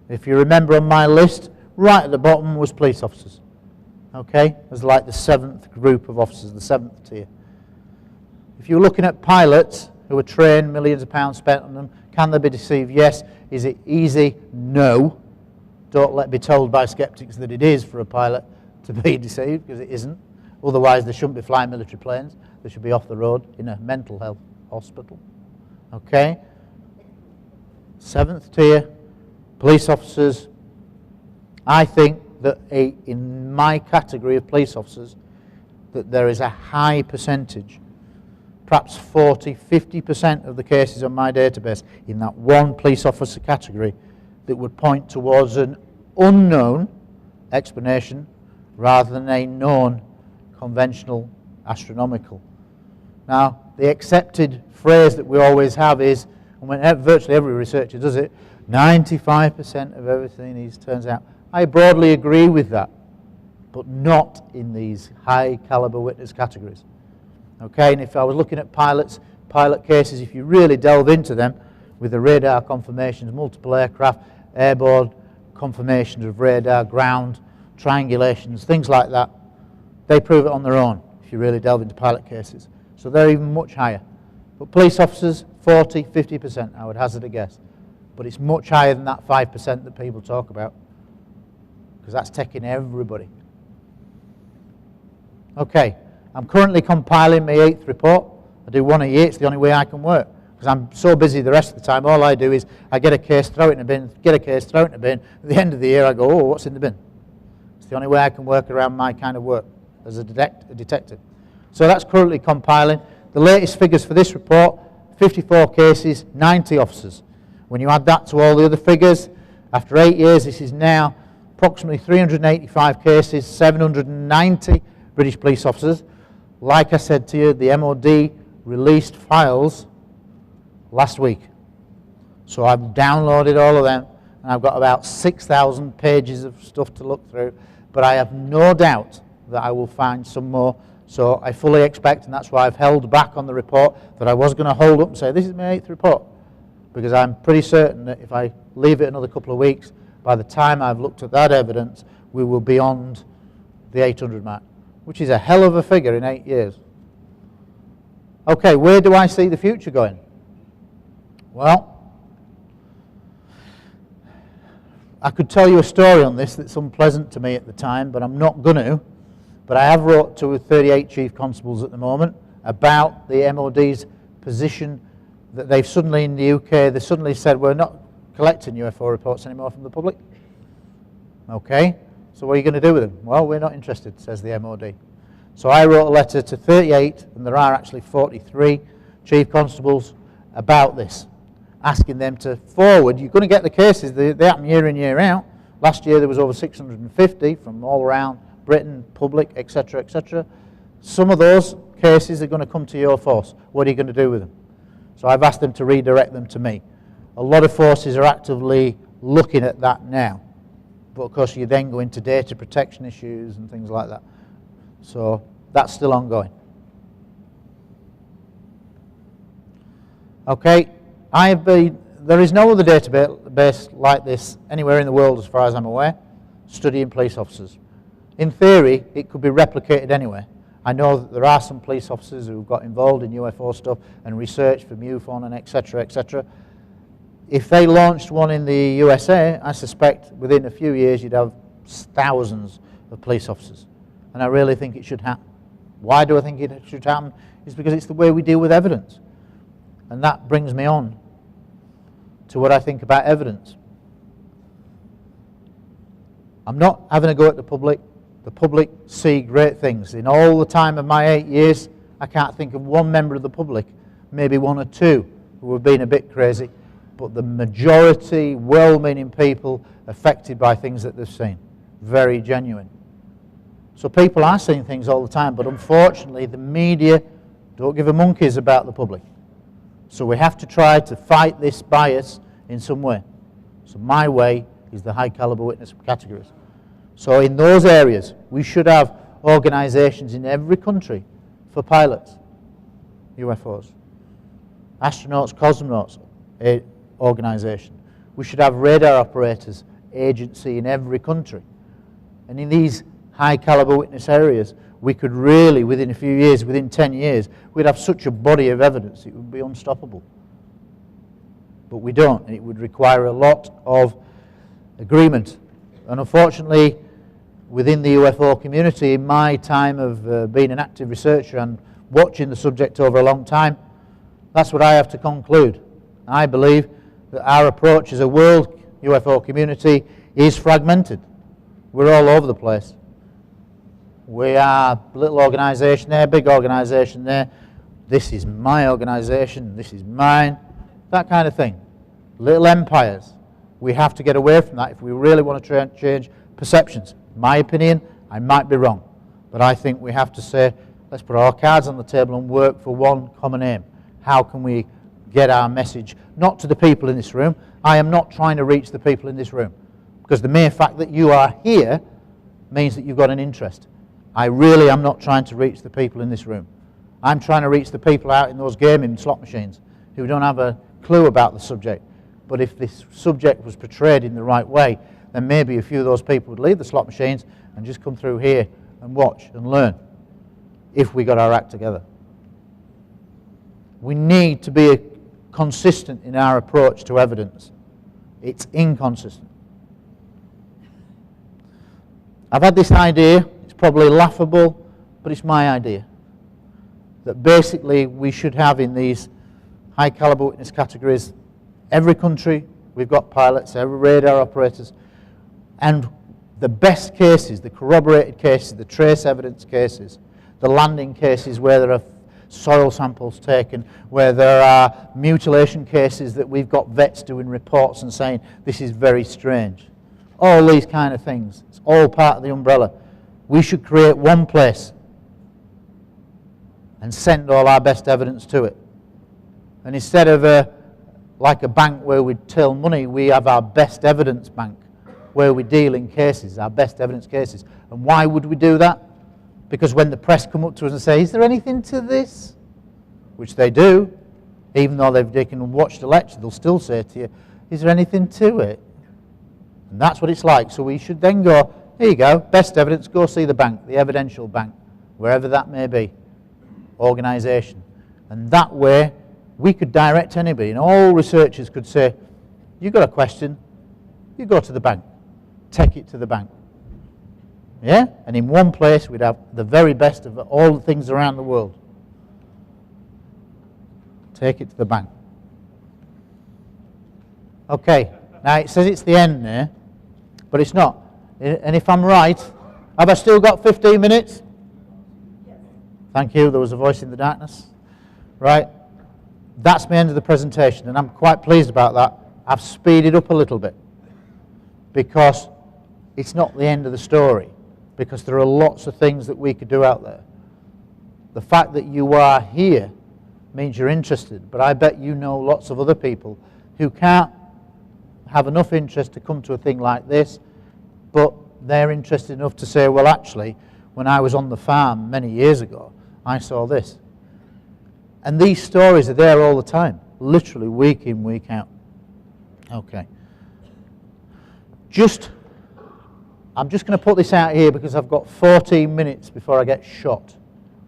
If you remember on my list, right at the bottom was police officers. Okay? It was like the 7th group of officers, the 7th tier. If you're looking at pilots who are trained, millions of pounds spent on them, can they be deceived? Yes. Is it easy? No. Don't be told by skeptics that it is for a pilot to be deceived, because it isn't. Otherwise, they shouldn't be flying military planes. They should be off the road in a mental health hospital. Okay? 7th tier, police officers. I think that in my category of police officers, that there is a high percentage, perhaps 40, 50% of the cases on my database in that one police officer category that would point towards an unknown explanation rather than a known conventional astronomical. Now, the accepted phrase that we always have is, and when virtually every researcher does it, 95% of everything is, turns out. I broadly agree with that, but not in these high caliber witness categories. Okay, and if I was looking at pilot cases, if you really delve into them with the radar confirmations, multiple aircraft, airborne confirmations of radar, ground, triangulations, things like that, they prove it on their own if you really delve into pilot cases. So they're even much higher. But police officers, 40, 50%, I would hazard a guess. But it's much higher than that 5% that people talk about, because that's taking everybody. Okay, I'm currently compiling my 8th report. I do one a year. It's the only way I can work, because I'm so busy the rest of the time. All I do is I get a case, throw it in a bin, get a case, throw it in a bin. At the end of the year, I go, oh, what's in the bin? It's the only way I can work around my kind of work as a detective. So that's currently compiling. The latest figures for this report, 54 cases, 90 officers. When you add that to all the other figures, after 8 years, this is now approximately 385 cases, 790 British police officers. Like I said to you, the MOD released files last week. So I've downloaded all of them, and I've got about 6,000 pages of stuff to look through, but I have no doubt that I will find some more. So I fully expect, and that's why I've held back on the report, that I was going to hold up and say, this is my 8th report, because I'm pretty certain that if I leave it another couple of weeks, by the time I've looked at that evidence, we will be beyond the 800 mark, which is a hell of a figure in 8 years. Okay, where do I see the future going? Well, I could tell you a story on this that's unpleasant to me at the time, but I'm not going to. But I have wrote to 38 chief constables at the moment about the MOD's position that they've suddenly, in the UK, they suddenly said, we're not collecting UFO reports anymore from the public. Okay, so what are you going to do with them? Well, we're not interested, says the MOD. So I wrote a letter to 38, and there are actually 43 chief constables about this, asking them to forward. You're going to get the cases, they happen year in, year out. Last year there was over 650 from all around Britain, public, etc., etc. Some of those cases are going to come to your force. What are you going to do with them? So I've asked them to redirect them to me. A lot of forces are actively looking at that now. But of course you then go into data protection issues and things like that. So that's still ongoing. Okay, there is no other database like this anywhere in the world as far as I'm aware, studying police officers. In theory, it could be replicated anywhere. I know that there are some police officers who got involved in UFO stuff and research for MUFON and etc., etc. If they launched one in the USA, I suspect within a few years you'd have thousands of police officers. And I really think it should happen. Why do I think it should happen? It's because it's the way we deal with evidence. And that brings me on to what I think about evidence. I'm not having a go at the public. The public see great things. In all the time of my 8 years, I can't think of one member of the public, maybe one or two, who have been a bit crazy, but the majority, well-meaning people affected by things that they've seen. Very genuine. So people are seeing things all the time, but unfortunately the media don't give a monkeys about the public. So we have to try to fight this bias in some way. So my way is the high caliber witness categories. So in those areas, we should have organizations in every country for pilots, UFOs, astronauts, cosmonauts, organization. We should have radar operators, agency in every country. And in these high caliber witness areas, we could really, within a few years, within 10 years, we'd have such a body of evidence, it would be unstoppable. But we don't, and it would require a lot of agreement. And unfortunately, within the UFO community, in my time of being an active researcher and watching the subject over a long time, that's what I have to conclude. I believe that our approach as a world UFO community is fragmented. We're all over the place. We are a little organisation there, big organisation there. This is my organisation, this is mine. That kind of thing. Little empires. We have to get away from that if we really want to try and change perceptions. My opinion, I might be wrong, but I think we have to say, let's put our cards on the table and work for one common aim. How can we get our message, not to the people in this room? I am not trying to reach the people in this room, because the mere fact that you are here means that you've got an interest. I really am not trying to reach the people in this room. I'm trying to reach the people out in those gaming slot machines who don't have a clue about the subject. But if this subject was portrayed in the right way, then maybe a few of those people would leave the slot machines and just come through here and watch and learn, if we got our act together. We need to be consistent in our approach to evidence. It's inconsistent. I've had this idea, it's probably laughable, but it's my idea, that basically we should have in these high caliber witness categories, every country, we've got pilots, every radar operators, and the best cases, the corroborated cases, the trace evidence cases, the landing cases where there are soil samples taken, where there are mutilation cases that we've got vets doing reports and saying this is very strange. All these kind of things, it's all part of the umbrella. We should create one place and send all our best evidence to it. And instead of like a bank where we till money, we have our best evidence bank where we deal in cases, our best evidence cases. And why would we do that? Because when the press come up to us and say, is there anything to this? Which they do, even though they've taken and watched a lecture, they'll still say to you, is there anything to it? And that's what it's like. So we should then go, here you go, best evidence, go see the bank, the evidential bank, wherever that may be, organisation. And that way, we could direct anybody, and all researchers could say, you've got a question, you go to the bank, take it to the bank. Yeah? And in one place, we'd have the very best of all the things around the world. Take it to the bank. Okay, now it says it's the end there, but it's not. And if I'm right, have I still got 15 minutes? Thank you, there was a voice in the darkness. Right. That's the end of the presentation, and I'm quite pleased about that. I've speeded up a little bit because it's not the end of the story, because there are lots of things that we could do out there. The fact that you are here means you're interested, but I bet you know lots of other people who can't have enough interest to come to a thing like this, but they're interested enough to say, well, actually, when I was on the farm many years ago, I saw this. And these stories are there all the time, literally week in, week out. Okay. I'm just going to put this out here because I've got 14 minutes before I get shot.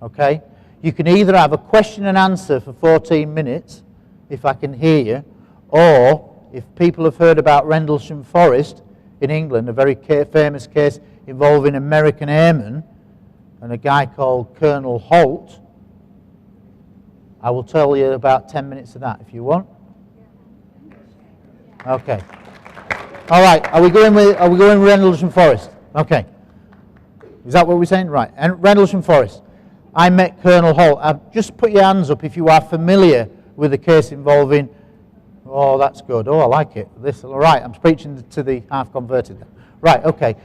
Okay? You can either have a question and answer for 14 minutes, if I can hear you, or if people have heard about Rendlesham Forest in England, a very famous case involving American airmen and a guy called Colonel Holt, I will tell you about 10 minutes of that if you want. Okay. All right. Are we going Rendlesham Forest? Okay. Is that what we're saying? Right. And Rendlesham Forest. I met Colonel Holt. Just put your hands up if you are familiar with the case involving. Oh, that's good. Oh, I like it. This. All right. I'm preaching to the half converted. Right. Okay.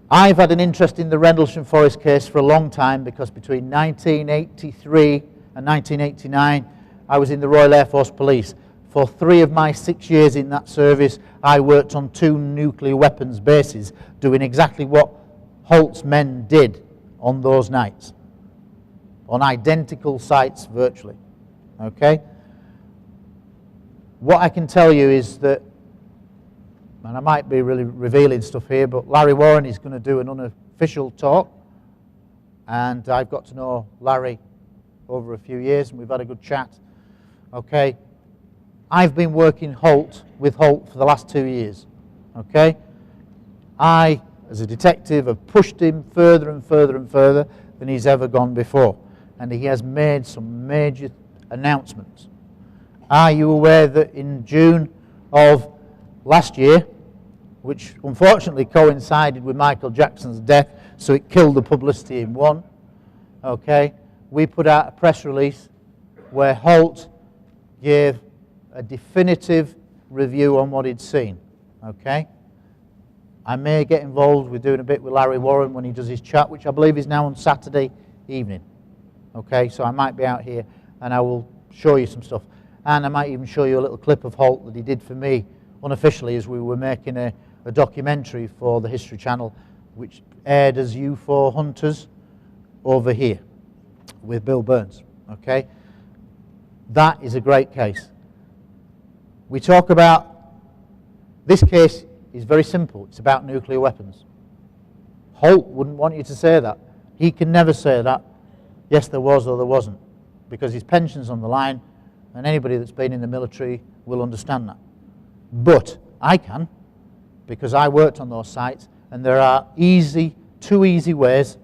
I've had an interest in the Rendlesham Forest case for a long time because between 1983 and 1989, I was in the Royal Air Force Police. For 3 of my 6 years in that service, I worked on 2 nuclear weapons bases, doing exactly what Holt's men did on those nights, on identical sites virtually. Okay? What I can tell you is that, and I might be really revealing stuff here, but Larry Warren is going to do an unofficial talk, and I've got to know Larry over a few years, and we've had a good chat. Okay, I've been working with Holt for the last 2 years. Okay, I, as a detective, have pushed him further and further and further than he's ever gone before, and he has made some major announcements. Are you aware that in June of last year, which unfortunately coincided with Michael Jackson's death, so it killed the publicity in one. Okay, we put out a press release where Holt gave a definitive review on what he'd seen. Okay, I may get involved with doing a bit with Larry Warren when he does his chat, which I believe is now on Saturday evening. Okay, so I might be out here and I will show you some stuff. And I might even show you a little clip of Holt that he did for me unofficially as we were making a documentary for the History Channel, which aired as UFO Hunters over here with Bill Burns. Okay, that is a great case. We talk about, this case is very simple. It's about nuclear weapons. Holt wouldn't want you to say that. He can never say that, yes there was or there wasn't, because his pension's on the line, and anybody that's been in the military will understand that. But I can, because I worked on those sites, and there are two easy ways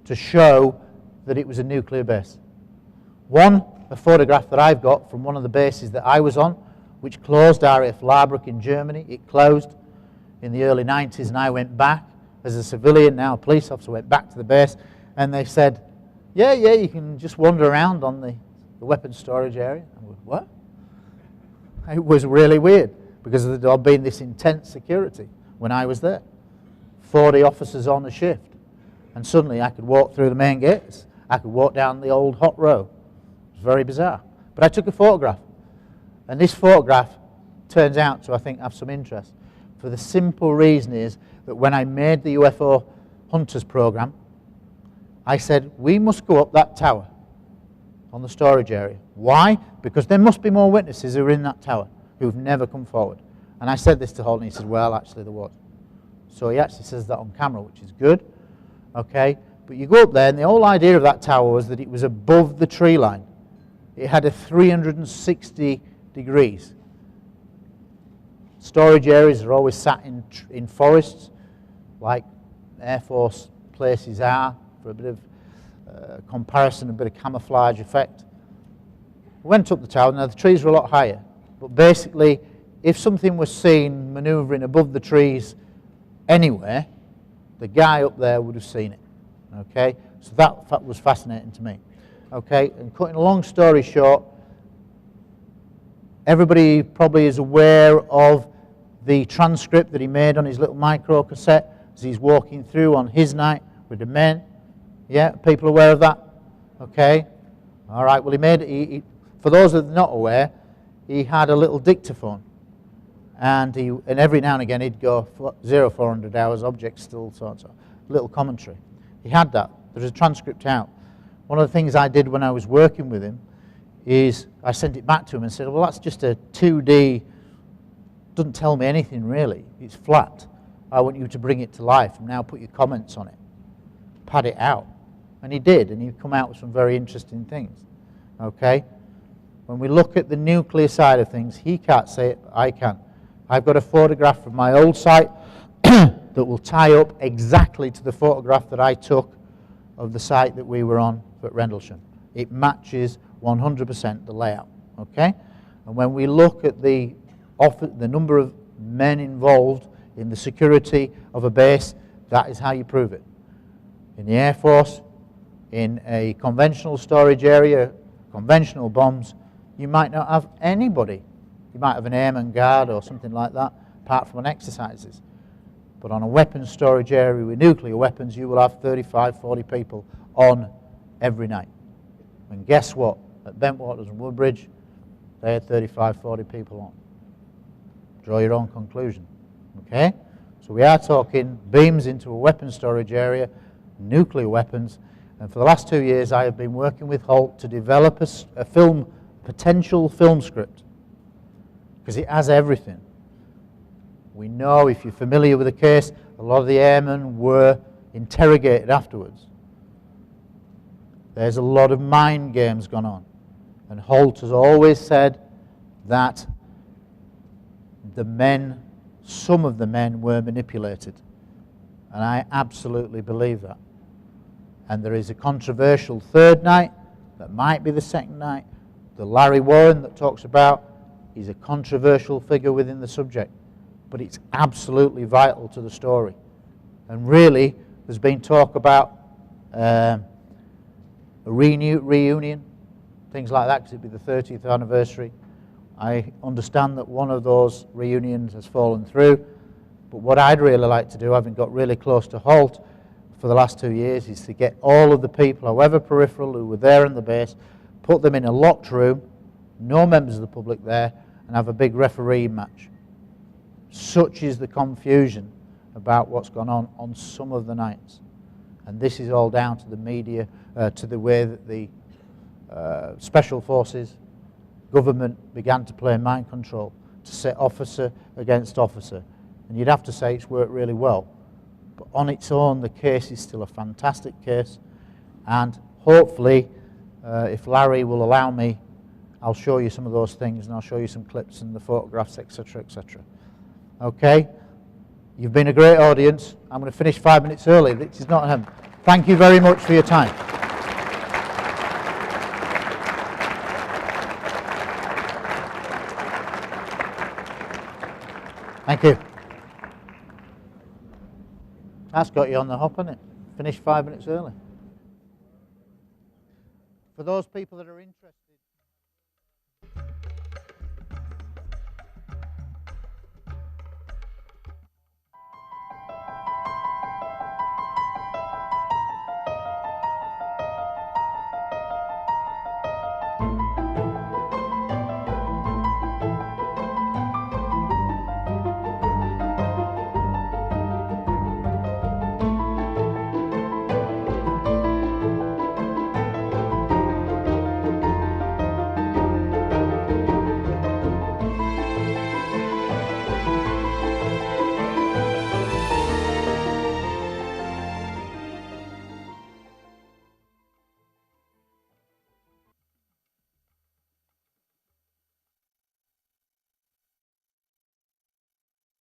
to show that it was a nuclear base. One, a photograph that I've got from one of the bases that I was on, which closed, RAF Larbruck in Germany. It closed in the early 90s, and I went back as a civilian, now a police officer, went back to the base, and they said, yeah, you can just wander around on the weapons storage area. I went, what? It was really weird, because there had been this intense security when I was there. 40 officers on a shift. And suddenly I could walk through the main gates. I could walk down the old hot row. It was very bizarre. But I took a photograph. And this photograph turns out to, I think, have some interest. For the simple reason is that when I made the UFO Hunters program, I said, we must go up that tower on the storage area. Why? Because there must be more witnesses who are in that tower who've never come forward. And I said this to Holt, and he said, well, actually there was. So he actually says that on camera, which is good. Okay, but you go up there, and the whole idea of that tower was that it was above the tree line. It had a 360 degrees. Storage areas are always sat in forests, like Air Force places are, for a bit of comparison, a bit of camouflage effect. We went up the tower. Now the trees were a lot higher, but basically if something was seen manoeuvring above the trees anywhere, the guy up there would have seen it. Okay, so that was fascinating to me. Okay, and cutting a long story short, everybody probably is aware of the transcript that he made on his little micro cassette as he's walking through on his night with the men. Yeah, people aware of that? Okay, all right. Well, for those that are not aware, he had a little dictaphone, and every now and again he'd go 0400 hours, object still, so little commentary. He had that. There's a transcript out. One of the things I did when I was working with him is I sent it back to him and said, well, that's just a 2D, doesn't tell me anything really. It's flat. I want you to bring it to life and now put your comments on it. Pad it out. And he did, and he come out with some very interesting things. Okay? When we look at the nuclear side of things, he can't say it, but I can. I've got a photograph from my old site that will tie up exactly to the photograph that I took of the site that we were on at Rendlesham. It matches 100% the layout. Okay? And when we look at the number of men involved in the security of a base, that is how you prove it. In the Air Force, in a conventional storage area, conventional bombs, you might not have anybody. You might have an airman guard or something like that, apart from on exercises. But on a weapons storage area with nuclear weapons, you will have 35, 40 people on every night. And guess what? At Bentwaters and Woodbridge, they had 35, 40 people on. Draw your own conclusion. Okay? So we are talking beams into a weapons storage area, nuclear weapons, and for the last 2 years I have been working with Holt to develop a potential film script, because it has everything. We know, if you're familiar with the case, a lot of the airmen were interrogated afterwards. There's a lot of mind games gone on, and Holt has always said that some of the men were manipulated, and I absolutely believe that. And there is a controversial third night that might be the second night. The Larry Warren that talks about is a controversial figure within the subject. but it's absolutely vital to the story. And really, there's been talk about a reunion, things like that, because it'd be the 30th anniversary. I understand that one of those reunions has fallen through, but what I'd really like to do, having got really close to Holt for the last 2 years, is to get all of the people, however peripheral, who were there in the base, put them in a locked room, no members of the public there, and have a big referee match. Such is the confusion about what's gone on some of the nights. And this is all down to the media, to the way that the special forces, government began to play mind control, to set officer against officer. And you'd have to say it's worked really well. But on its own, the case is still a fantastic case. And hopefully, if Larry will allow me, I'll show you some of those things, and I'll show you some clips and the photographs, etc., etc. Okay? You've been a great audience. I'm going to finish 5 minutes early. This is not him. Thank you very much for your time. Thank you. That's got you on the hop, hasn't it? Finished 5 minutes early. For those people that are interested...